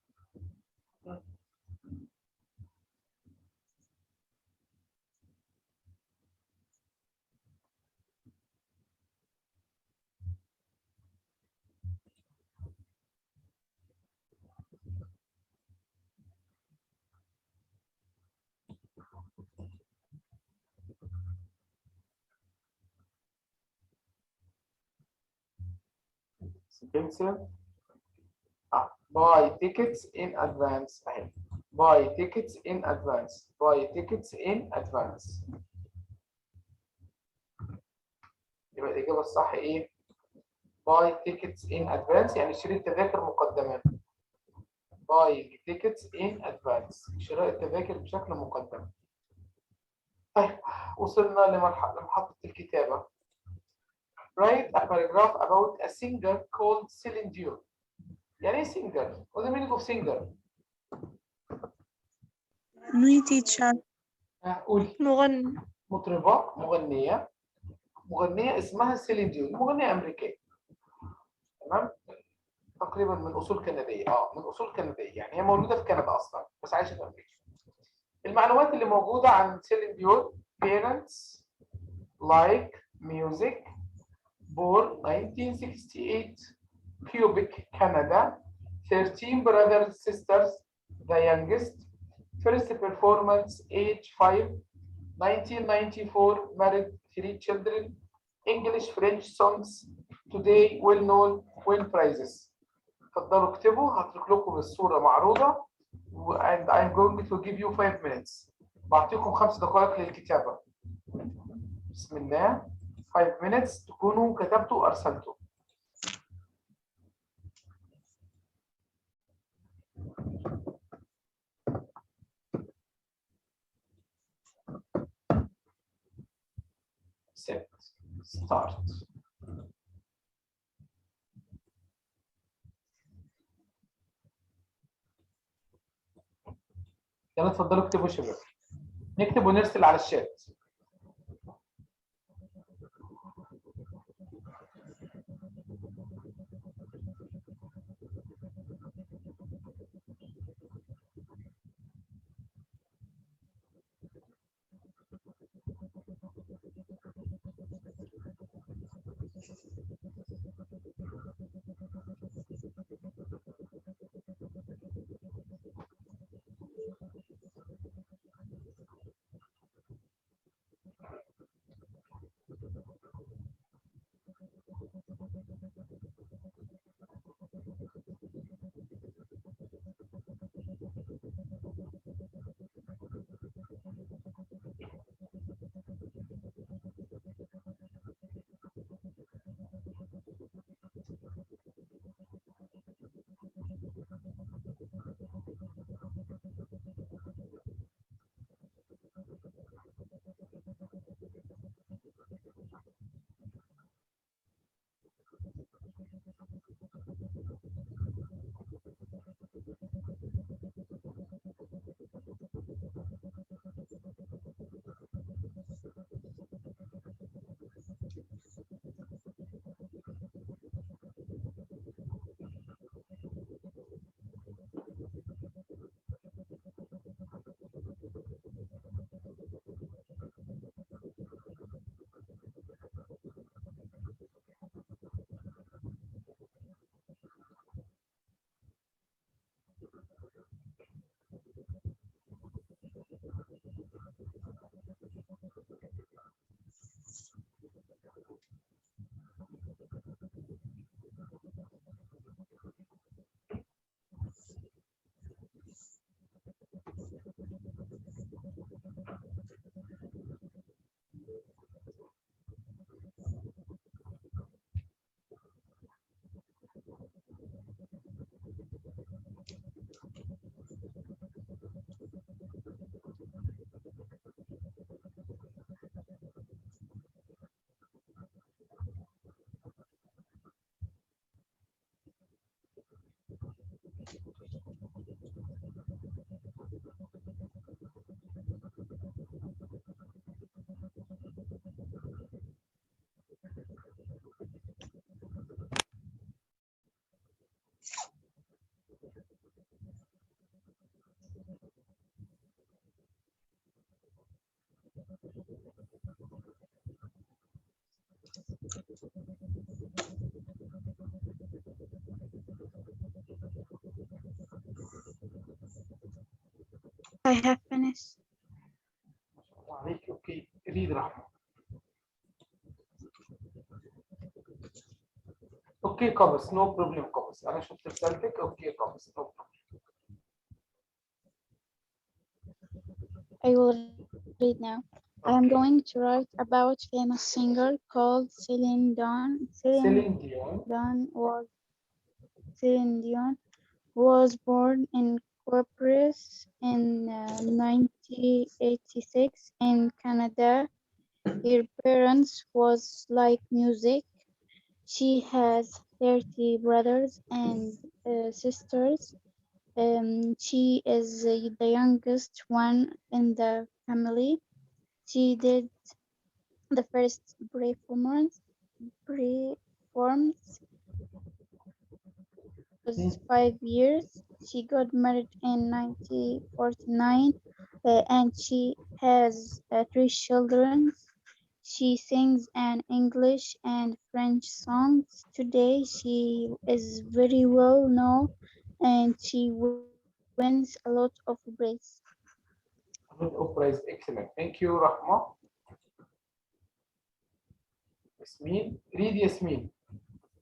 Expensive. Buy tickets in advance. Buy tickets in advance. Buy tickets in advance. يبقى الإجابة الصح إيه؟ Buy tickets in advance يعني اشتري التذاكر مقدما. Buy tickets in advance. شراء التذاكر بشكل مقدم. طيب وصلنا لمحطة الكتابة. Write a paragraph about a singer called Celine Dion. يعني ايه singer? What's the meaning of singer? Me teacher. قولي. مغني. مطربة، مغنية. مغنية اسمها سيلين ديون، مغنية أمريكية. تمام؟ تقريبا من أصول كندية، من أصول كندية، يعني هي مولودة في كندا أصلا، بس عايشة في أمريكا. المعلومات اللي موجودة عن سيلين ديون: parents like music, born 1968, Quebec, Canada, 13 brothers sisters, the youngest, first performance age 5, 1994, married, 3 children, English, French songs, today well known, win prizes. اتفضلوا اكتبوا، هترك لكم الصورة معروضة and I'm going to give you 5 minutes. بعطيكم 5 دقائق للكتابة. بسم الله. 5 minutes تكونوا كتبتوا وأرسلتوا. Set. Start. يلا اتفضلوا اكتبوا يا شباب. نكتب ونرسل على الشات. I have finished. عليك. اوكي ريد رحمة. اوكي قبس نو بروبلم قبس، انا شفت رسالتك. اوكي قبس نو بروبلم. I will read now. I am going to write about famous singer called Celine Dion. سيلين ديون. Celine Dion was born in Cyprus in 1986 in Canada. Her parents was like music. She has 30 brothers and sisters. She is the youngest one in the family. She did the first performance was 5 years. She got married in 1949 and she has 3 children. She sings an English and French songs. Today she is very well known and she wins a lot of praise. praise. Excellent. Thank you رحمة. ياسمين. Read ياسمين.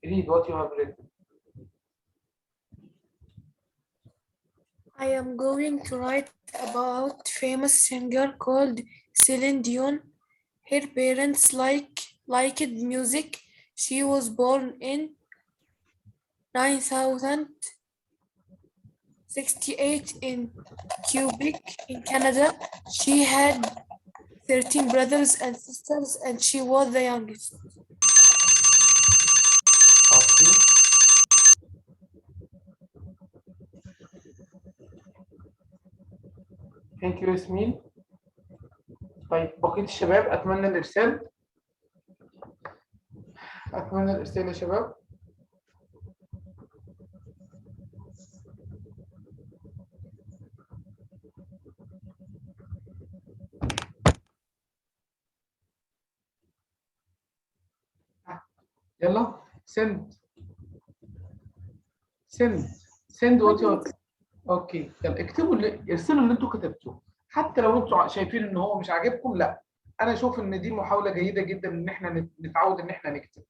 Read what you have written. I am going to write about famous singer called Celine Dion. Her parents liked music. She was born in 1968 in Quebec in Canada. She had 13 brothers and sisters and she was the youngest. Okay. Thank you ياسمين. طيب بقية الشباب أتمنى الإرسال. أتمنى الإرسال يا شباب. يلا send what you are. اوكي يلا اكتبوا ارسلوا اللي انتوا كتبتوه، حتى لو انتوا شايفين ان هو مش عاجبكم. لا انا اشوف ان دي محاولة جيدة جدا ان احنا نتعود ان احنا نكتب.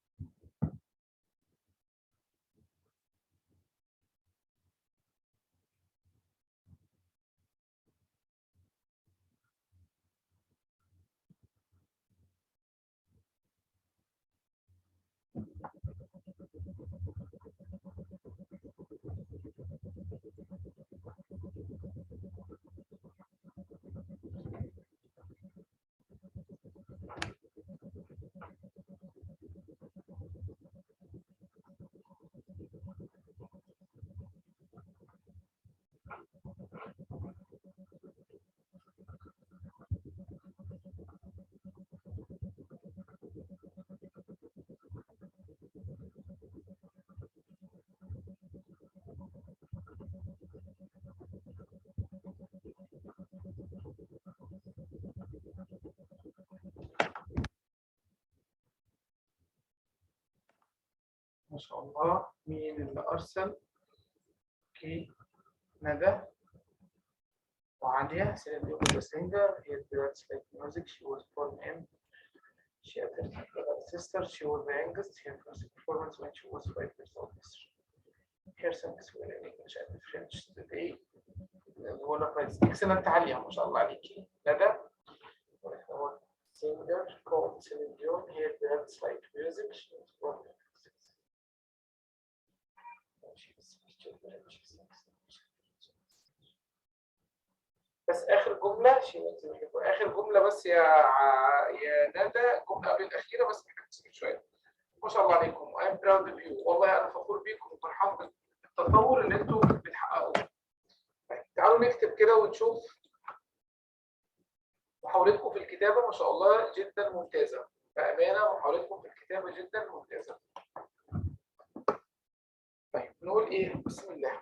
ما شاء الله. مين اللي ارسل؟ اوكي ندى وعليا. Celine Dion is a singer. Her parents like music. She was born in. She had a sister. She was the youngest. Her first performance when she was 5 years old. Her songs were in English and French today. One of my excellent عالية ما شاء الله عليكي ندى. Singer called Celine Dion. Her parents liked music. She was born in. بس اخر جمله اخر جمله بس يا ندى، الجمله قبل الاخيره بس محتاج شويه. ما شاء الله عليكم. I'm proud of you. والله انا فخور بيكم وفرحان بالتطور اللي انتم بتحققوه. تعالوا نكتب كده ونشوف محاولتكم في الكتابه. ما شاء الله جدا ممتازه، بامانه محاولتكم في الكتابه جدا ممتازه. طيب نقول ايه؟ بسم الله.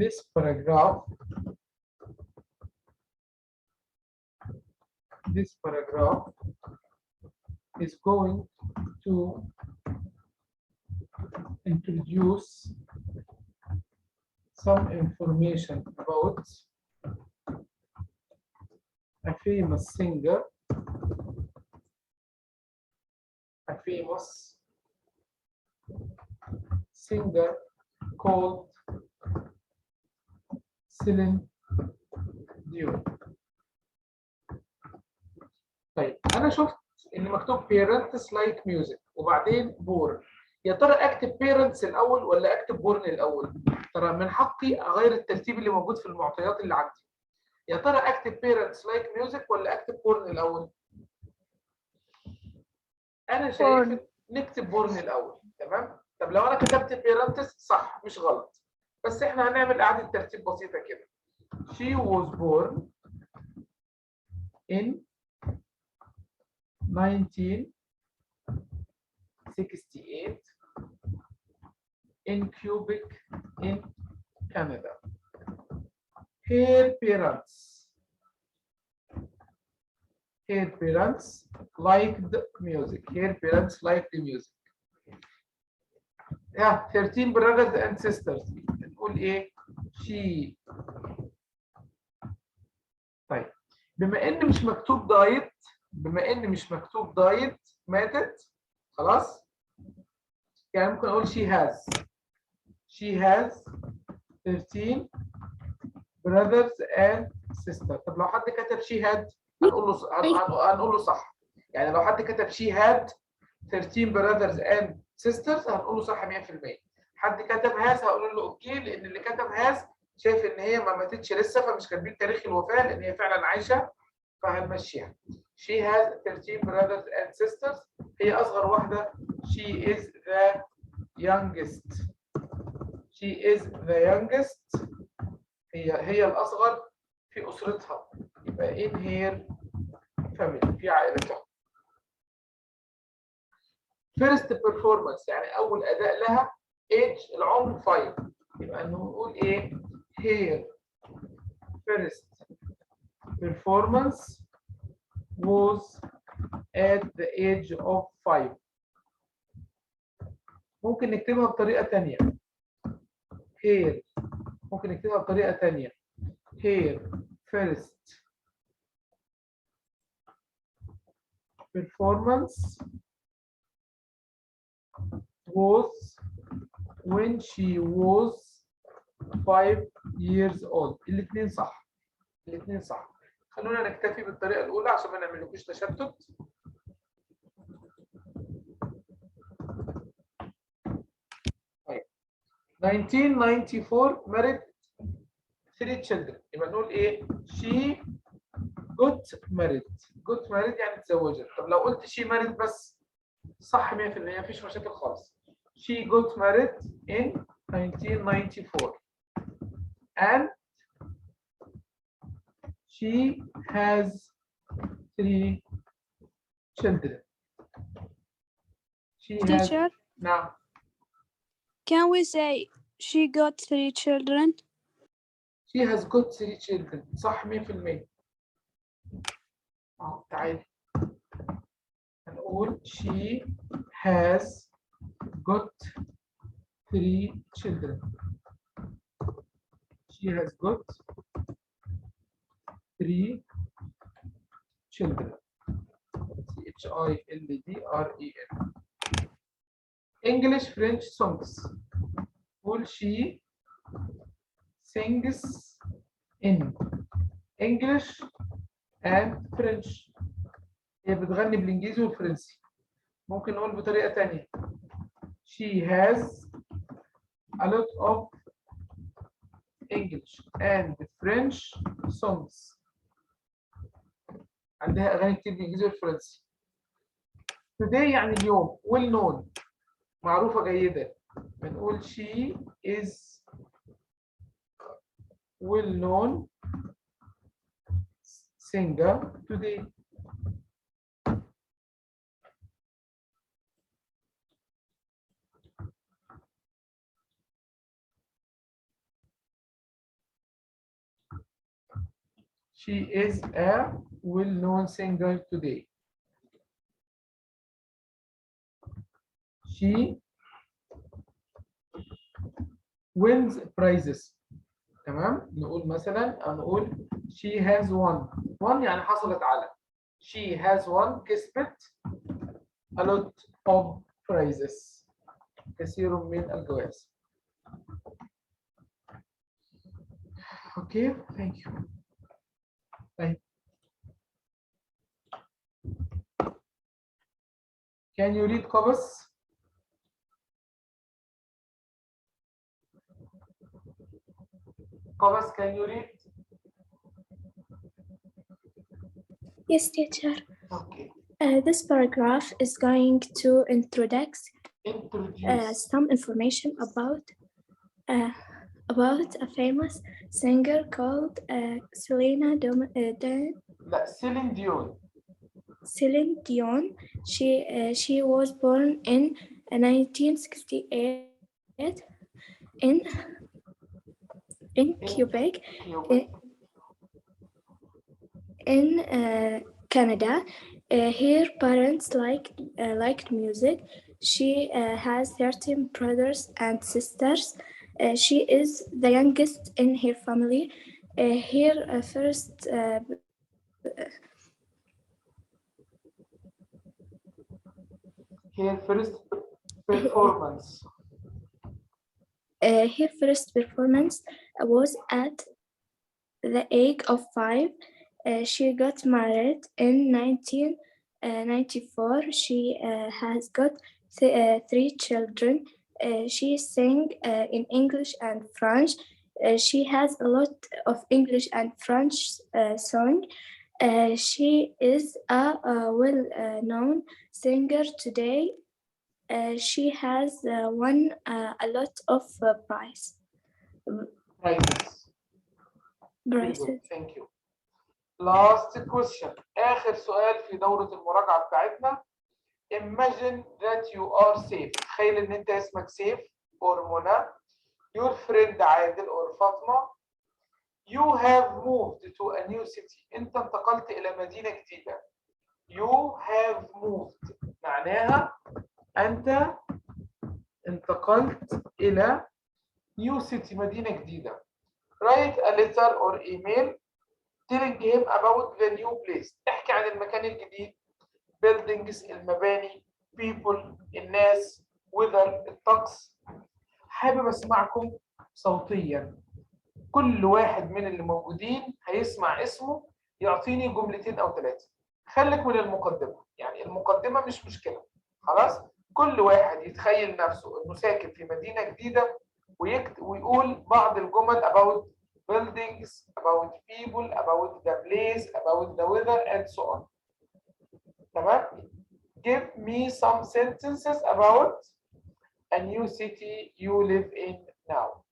This paragraph is going to introduce some information about a famous singer, called Celine Dion. طيب أنا شفت إن مكتوب parents like music وبعدين born. يا ترى أكتب parents الأول ولا أكتب born الأول؟ ترى من حقي أغير الترتيب اللي موجود في المعطيات اللي عندي. يا ترى أكتب parents like music ولا أكتب born الأول؟ أنا شايف نكتب born الأول. تمام؟ طب لو أنا كتبت parents صح مش غلط. بس إحنا هنعمل إعادة ترتيب بسيطة كده. She was born in 1968 in Quebec in Canada. Her parents liked music. Yeah, 13 brothers and sisters. نقول ايه؟ she. طيب بما ان مش مكتوب دايت ماتت خلاص، يعني ممكن اقول she has 13 brothers and sisters. طب لو حد كتب she had هنقول له صح. يعني لو حد كتب she had 13 brothers and sisters هنقول له صح 100%. حد كتب has هقول له اوكي، لان اللي كتب has شايف ان هي ما ماتتش لسه فمش كاتبين تاريخ الوفاه لان هي فعلا عايشه فهنمشيها. She has 13 brothers and sisters. هي اصغر واحده. She is the youngest. هي الاصغر في اسرتها، يبقى in her family في عائلتها. First performance يعني اول اداء لها. age العمر 5، يبقى نقول ايه؟ her first performance was at the age of 5. ممكن نكتبها بطريقة تانية. her first performance was when she was 5 years old. الاثنين صح. خلونا نكتفي بالطريقة الأولى عشان ما نعملكوش تشتت. طيب 1994 married 3 children. يبقى نقول إيه؟ she got married يعني اتزوجت. طب لو قلت she married بس صح 100%، مفيش مشاكل خالص. She got married in 1994 and she has 3 children. Teacher, now can we say she got 3 children? she has got 3 children صح 100%. تعالي نقول she has got 3 children. She has got 3 children. children. English, French songs. Will she sings in English and French. هي بتغني بالإنجليزي والفرنسي. ممكن نقول بطريقة تانية. She has a lot of English and French songs. عندها أغاني كتير بالإنجليزي والفرنسي. Today يعني اليوم. Well known. معروفة جيدة. بنقول she is well known singer today. She is a well-known singer today. She wins prizes. تمام؟ نقول مثلا أو نقول she has won يعني حصلت على. She has won كسبت a lot of prizes. كثير من الجوائز. Okay, thank you. طيب. Can you read قبس؟ قبس, can you read? Yes, teacher. Okay. This paragraph is going to introduce Introduce. some information about a famous singer called Celine Dion. Celine Dion. She was born in 1968 in Quebec, in Canada. Her parents liked music. She has 13 brothers and sisters. She is the youngest in her family. Her first performance. Her first performance was at the age of 5. She got married in 1994. She has got 3 children. She sings in English and French. She has a lot of English and French songs. She is a well-known singer today. She has won a lot of prizes. Very good. Thank you. Last question. آخر سؤال في دورة المراجعة بتاعتنا. Imagine that you are safe. تخيل إن أنت اسمك سيف or منى. Your friend عادل or فاطمة. You have moved to a new city. أنت انتقلت إلى مدينة جديدة. You have moved. معناها أنت انتقلت إلى new city مدينة جديدة. Write a letter or email telling him about the new place. احكي عن المكان الجديد. buildings المباني. people الناس. weather الطقس. حابب اسمعكم صوتيا. كل واحد من اللي موجودين هيسمع اسمه يعطيني جملتين او 3. خليك من المقدمة. يعني المقدمة مش مشكلة. خلاص؟ كل واحد يتخيل نفسه انه ساكن في مدينة جديدة ويقول بعض الجمل about buildings, about people, about the place, about the weather, and so on. تمام? Give me some sentences about a new city you live in now.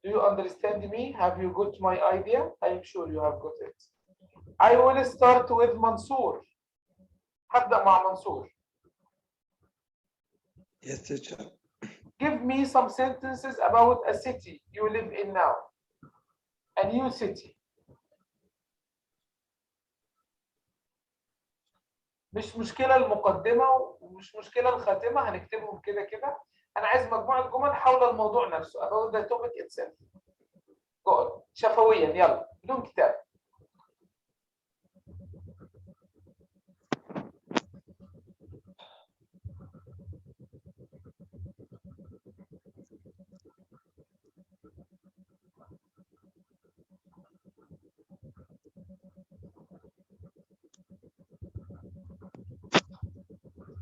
Do you understand me? Have you got my idea? I am sure you have got it. I will start with Mansour. هبدأ مع منصور. Yes, teacher. Give me some sentences about a city you live in now. A new city. مش مشكلة المقدمة ومش مشكلة الخاتمة، هنكتبهم كده كده. أنا عايز مجموعة جمل حول الموضوع نفسه about the topic itself. جول شفويا يلا بدون كتاب.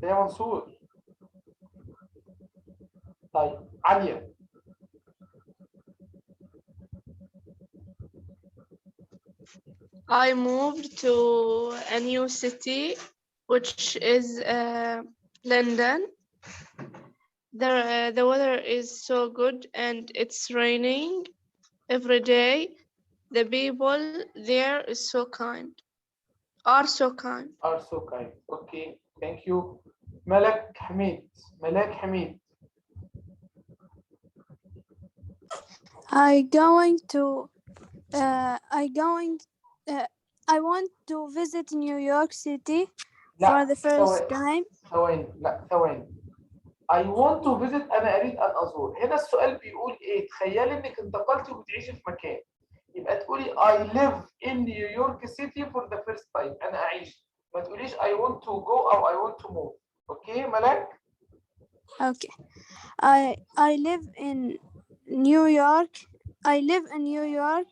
يا منصور. طيب عليا. I moved to a new city, which is London. The weather is so good and it's raining every day. The people there is so kind. Are so kind. Are so kind. Okay, thank you. ملك حميد. ملاك حميد. I want to visit New York City لا for the first ثواني time. ثواني لا ثواني. I want to visit أنا أريد أن أزور. هنا السؤال بيقول إيه؟ تخيلي إنك انتقلتي وبتعيشي في مكان. يبقى تقولي I live in New York City for the first time. أنا أعيش. ما تقوليش I want to go أو I want to move. أوكي ملاك؟ Okay. I live in New York. I live in New York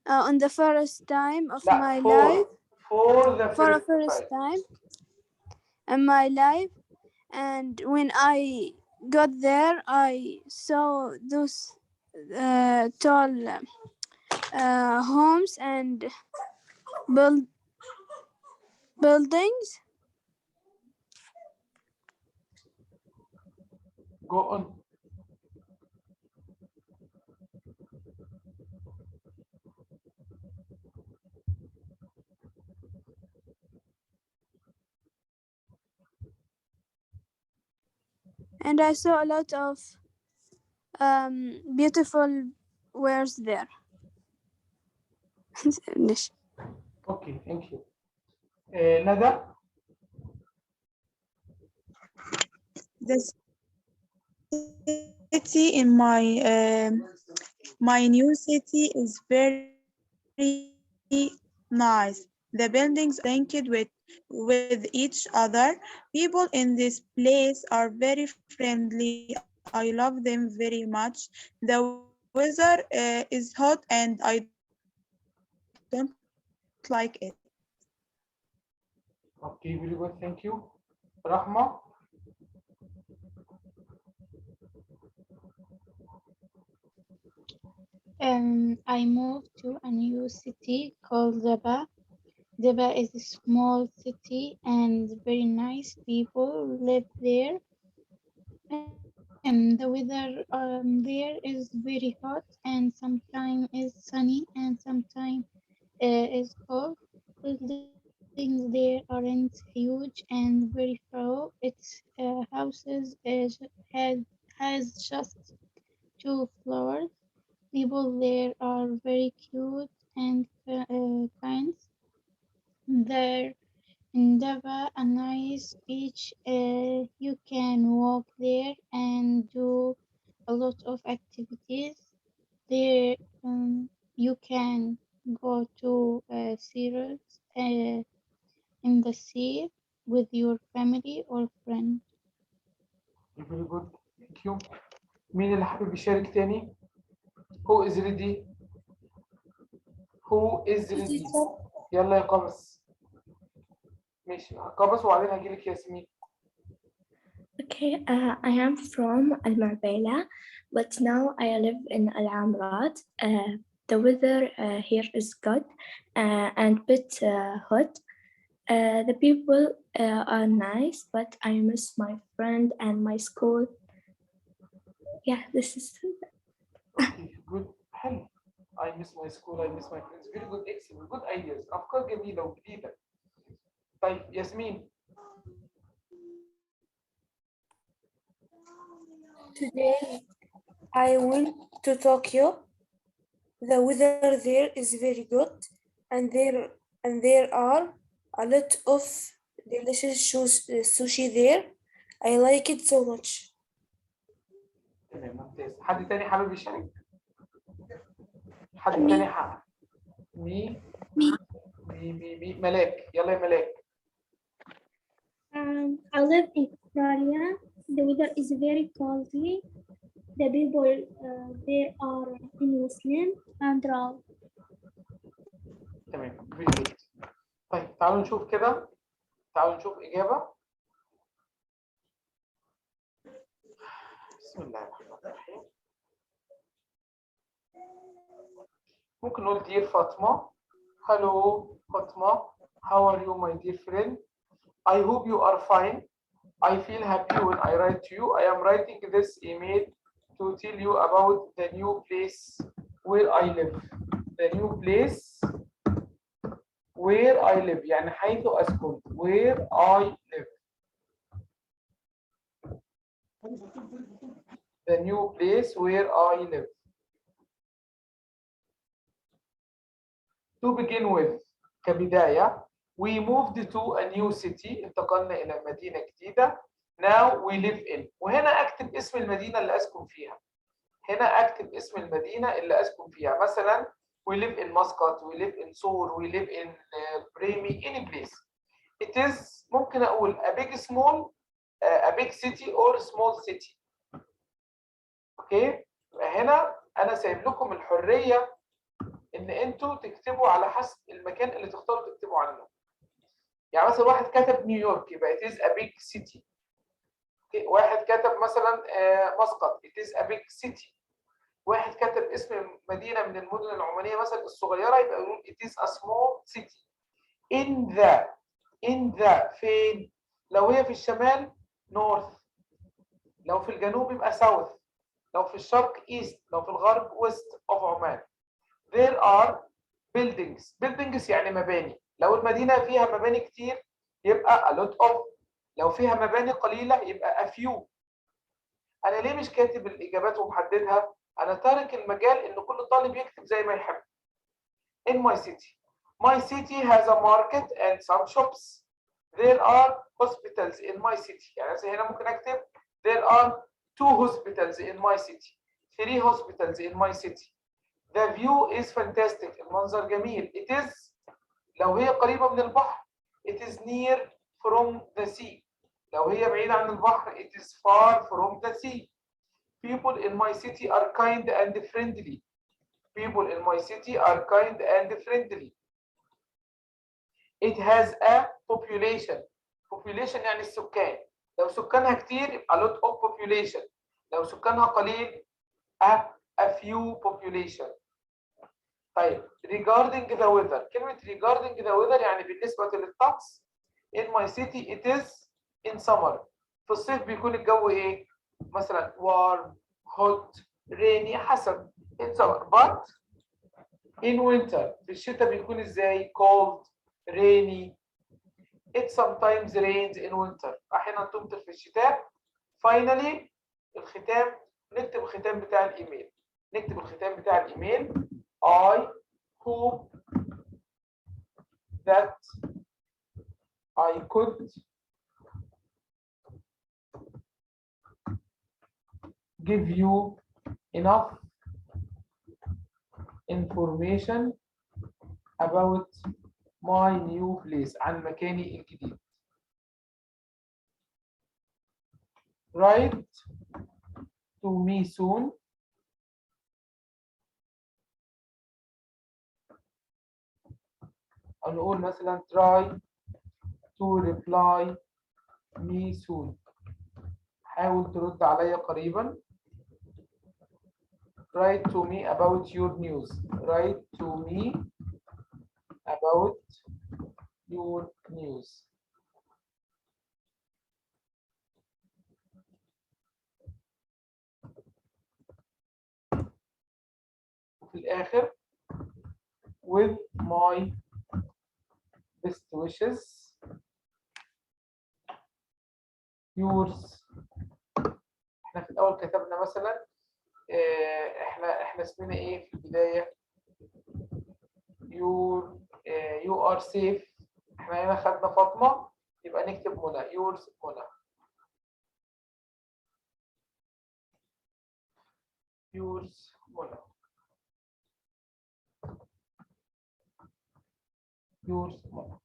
on the first time of لا my for life. for the For the first first time. time in my life, and when I got there, I saw those tall homes and buildings. Go on. And I saw a lot of beautiful wares there. Okay, thank you. Nada? The city in my new city is very nice. The buildings are linked with each other. People in this place are very friendly. I love them very much. The weather is hot and I don't like it. Okay, very good, thank you. Rahma? I moved to a new city called Deba. Deba is a small city and very nice people live there. The weather there is very hot and sometimes is sunny and sometimes is cold. Buildings there aren't huge and very tall. Its houses has just 2 floors. People there are very cute and kind. There in Dava, a nice beach. You can walk there and do a lot of activities. There, you can go to Sirius in the sea with your family or friends. Very good, thank you. مين اللي حابب يشارك تاني؟ Who is ready? Who is ready? يلا يا قبس. ماشي قبس وبعدين هجيلك ياسمين. Okay, I am from Al Marbella, but now I live in Al Amrat. The weather here is good and bit hot. The people are nice, but I miss my friend and my school. Yeah, this is. Okay, good. حلو. I miss my school, I miss my friends. Very good, excellent. Good ideas. أفكار جميلة وجديدة. طيب ياسمين. Today I went to Tokyo. The weather there is very good and there are a lot of delicious sushi there. I like it so much. تمام ممتاز. حد تاني حابب يشارك؟ حد تاني حابب؟ مي ملاك، يلا يا ملاك. I live in Korea. The weather is very cozy. The people there are Muslim and Arab. تمام very good. طيب تعالوا نشوف كده، تعالوا نشوف إجابة. بسم الله الرحمن الرحيم. ممكن نقول dear فاطمة. Hello فاطمة. How are you my dear friend? I hope you are fine. I feel happy when I write to you. I am writing this email to tell you about the new place where I live. The new place where I live يعني حيث أسكن. Where I live. The new place where I live. To begin with, كبداية, we moved to a new city. انتقلنا إلى مدينة جديدة. Now we live in. وهنا أكتب اسم المدينة اللي أسكن فيها. هنا أكتب اسم المدينة اللي أسكن فيها. مثلا we live in Muscat, we live in Seoul, we live in Bremy, any place. It is ممكن أقول a big small, a big city or small city. أوكي؟ هنا أنا سايب لكم الحرية إن أنتوا تكتبوا على حسب المكان اللي تختاروا تكتبوا عنه. يعني مثلا واحد كتب نيويورك يبقى it is a big city. واحد كتب مثلا مسقط it is a big city. واحد كتب اسم مدينة من المدن العمانية مثلا الصغيرة يبقى يقول it is a small city. in the فين؟ لو هي في الشمال north، لو في الجنوب يبقى south، لو في الشرق east، لو في الغرب west of عمان. There are buildings يعني مباني. لو المدينة فيها مباني كتير يبقى a lot of. لو فيها مباني قليلة يبقى a few. أنا ليه مش كاتب الإجابات ومحددها؟ أنا تارك المجال إن كل طالب يكتب زي ما يحب. In my city. My city has a market and some shops. There are hospitals in my city. يعني هنا ممكن أكتب there are 2 hospitals in my city. 3 hospitals in my city. The view is fantastic. المنظر جميل. It is لو هي قريبة من البحر it is near from the sea. لو هي بعيدة عن البحر it is far from the sea. People in my city are kind and friendly. People in my city are kind and friendly. It has a population. Population يعني السكان. لو سكانها كتير يبقى a lot of population. لو سكانها قليل a few population. طيب regarding the weather. كلمة regarding the weather يعني بالنسبة للطقس. In my city it is in summer. في الصيف بيكون الجو ايه؟ مثلا warm, hot, rainy حسب. In summer. But in winter في الشتاء بيكون ازاي؟ cold, rainy. It sometimes rains in winter. أحيانا تمطر في الشتاء. Finally الختام نكتب الختام بتاع الإيميل. نكتب الختام بتاع الإيميل. I hope that I could give you enough information about my new place. عن مكاني الجديد. Write to me soon. أو نقول مثلا try to reply me soon. حاول ترد عليا قريبا. Write to me about your news. Write to me about your news. وفي الآخر with my best wishes yours. احنا في الأول كتبنا مثلا احنا اسمنا ايه في البداية؟ you are safe. احنا هنا خدنا فاطمة يبقى نكتب منى. yours منى. yours منى. yours منى.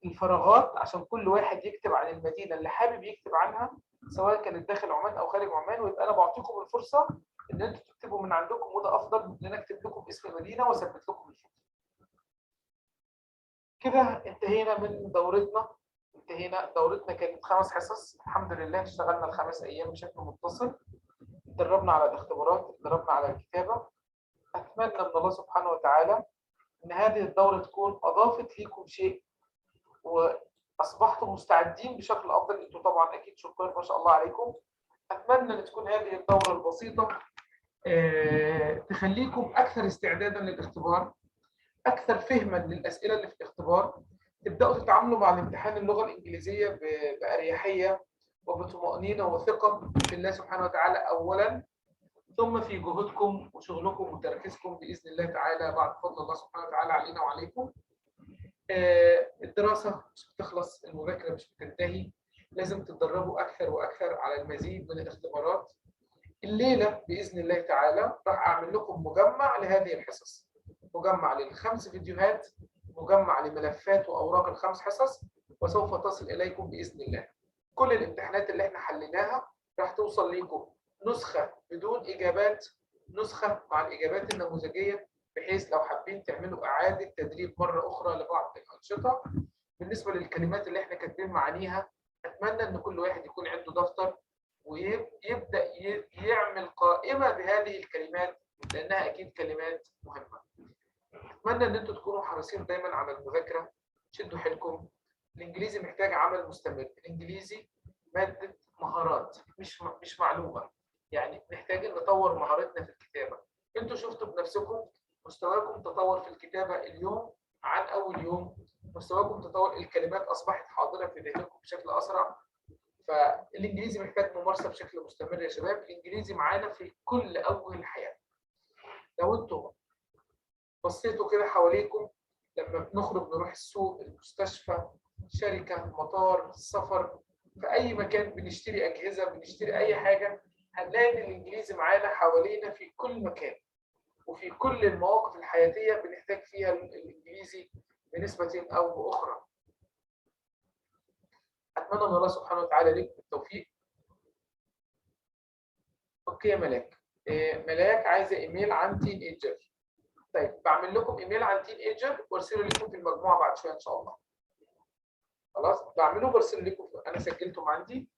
الفراغات عشان كل واحد يكتب عن المدينة اللي حابب يكتب عنها، سواء كانت داخل عمان أو خارج عمان، ويبقى أنا بعطيكم الفرصة إن أنتوا تكتبوا من عندكم، وده أفضل من إن أنا أكتب لكم اسم المدينة وأثبت لكم الفكرة. كده انتهينا من دورتنا. دورتنا كانت 5 حصص، الحمد لله اشتغلنا ال5 أيام بشكل متصل، اتدربنا على الاختبارات، اتدربنا على الكتابة. أتمنى من الله سبحانه وتعالى إن هذه الدورة تكون أضافت لكم شيء واصبحتم مستعدين بشكل افضل. انتم طبعا اكيد شكرا ما شاء الله عليكم. اتمنى ان تكون هذه الدوره البسيطه تخليكم اكثر استعدادا للاختبار، اكثر فهما للاسئله اللي في الاختبار، تبداوا تتعاملوا مع الامتحان اللغه الانجليزيه باريحيه وبطمانينه وثقه في الله سبحانه وتعالى اولا، ثم في جهودكم وشغلكم وتركيزكم باذن الله تعالى بعد فضل الله سبحانه وتعالى علينا وعليكم. الدراسة مش بتخلص، المذاكرة مش بتنتهي، لازم تتدربوا أكثر وأكثر على المزيد من الاختبارات. الليلة بإذن الله تعالى راح أعمل لكم مجمع لهذه الحصص، مجمع لل5 فيديوهات، مجمع لملفات وأوراق ال5 حصص، وسوف تصل إليكم بإذن الله. كل الامتحانات اللي احنا حليناها راح توصل لكم نسخة بدون إجابات، نسخة مع الإجابات النموذجية، بحيث لو حابين تعملوا إعادة تدريب مرة أخرى لبعض الأنشطة. بالنسبة للكلمات اللي احنا كاتبين معانيها، أتمنى إن كل واحد يكون عنده دفتر ويبدأ يعمل قائمة بهذه الكلمات، لأنها أكيد كلمات مهمة. أتمنى إن أنتم تكونوا حريصين دايما على المذاكرة، شدوا حيلكم. الإنجليزي محتاج عمل مستمر، الإنجليزي مادة مهارات مش معلومة، يعني محتاجين نطور مهارتنا في الكتابة. أنتوا شفتوا بنفسكم مستواكم تطور في الكتابة اليوم عن أول يوم، مستواكم تطور، الكلمات أصبحت حاضرة في ذهنكم بشكل أسرع. فالإنجليزي محتاج ممارسة بشكل مستمر يا شباب. الإنجليزي معانا في كل أوجه الحياة. لو أنتم بصيتوا كده حواليكم، لما بنخرج نروح السوق، المستشفى، شركة، مطار، السفر، في أي مكان بنشتري أجهزة، بنشتري أي حاجة، هنلاقي إن الإنجليزي معانا حوالينا في كل مكان، وفي كل المواقف الحياتية بنحتاج فيها الإنجليزي بنسبة أو بأخرى. أتمنى من الله سبحانه وتعالى لكم التوفيق. أوكي يا ملاك. ملاك عايزة إيميل عن تين ايجر. طيب بعمل لكم إيميل عن تين ايجر وارسله لكم في المجموعة بعد شوية إن شاء الله. خلاص بعمله برسل لكم، أنا سجلتهم عندي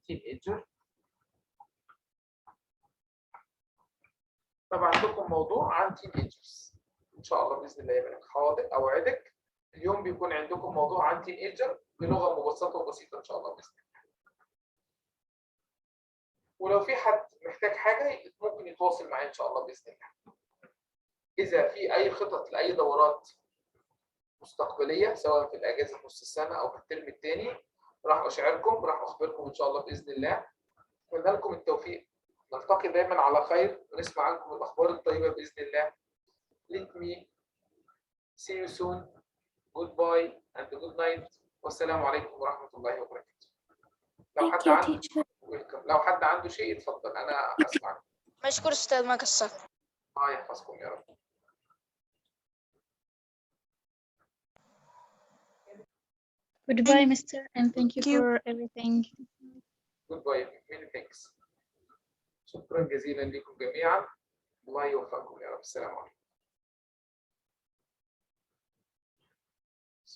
تين ايجر. فبعت لكم موضوع عن تين ايجرز ان شاء الله باذن الله يا ملاك. حاضر، اوعدك اليوم بيكون عندكم موضوع عن تين ايجر بلغه مبسطه وبسيطه ان شاء الله باذن الله. ولو في حد محتاج حاجه ممكن يتواصل معايا ان شاء الله باذن الله. اذا في اي خطط لاي دورات مستقبليه سواء في الاجازه نص السنه او في الترم الثاني، راح اشعركم، راح اخبركم ان شاء الله باذن الله. اتمنى لكم التوفيق، نلتقي دايما على خير ونسمع عنكم الاخبار الطيبه باذن الله. Let me see you soon. Goodbye and good night. والسلام عليكم ورحمة الله وبركاته. لو حد عنده شيء يتفضل، أنا أسمعك. مشكور أستاذ، ما قصرت. الله يحفظكم يا رب. Goodbye, Mr. and thank you for everything. Goodbye. Many thanks. شكرا جزيلا لكم جميعا. الله يوفقكم يا رب. السلام عليكم.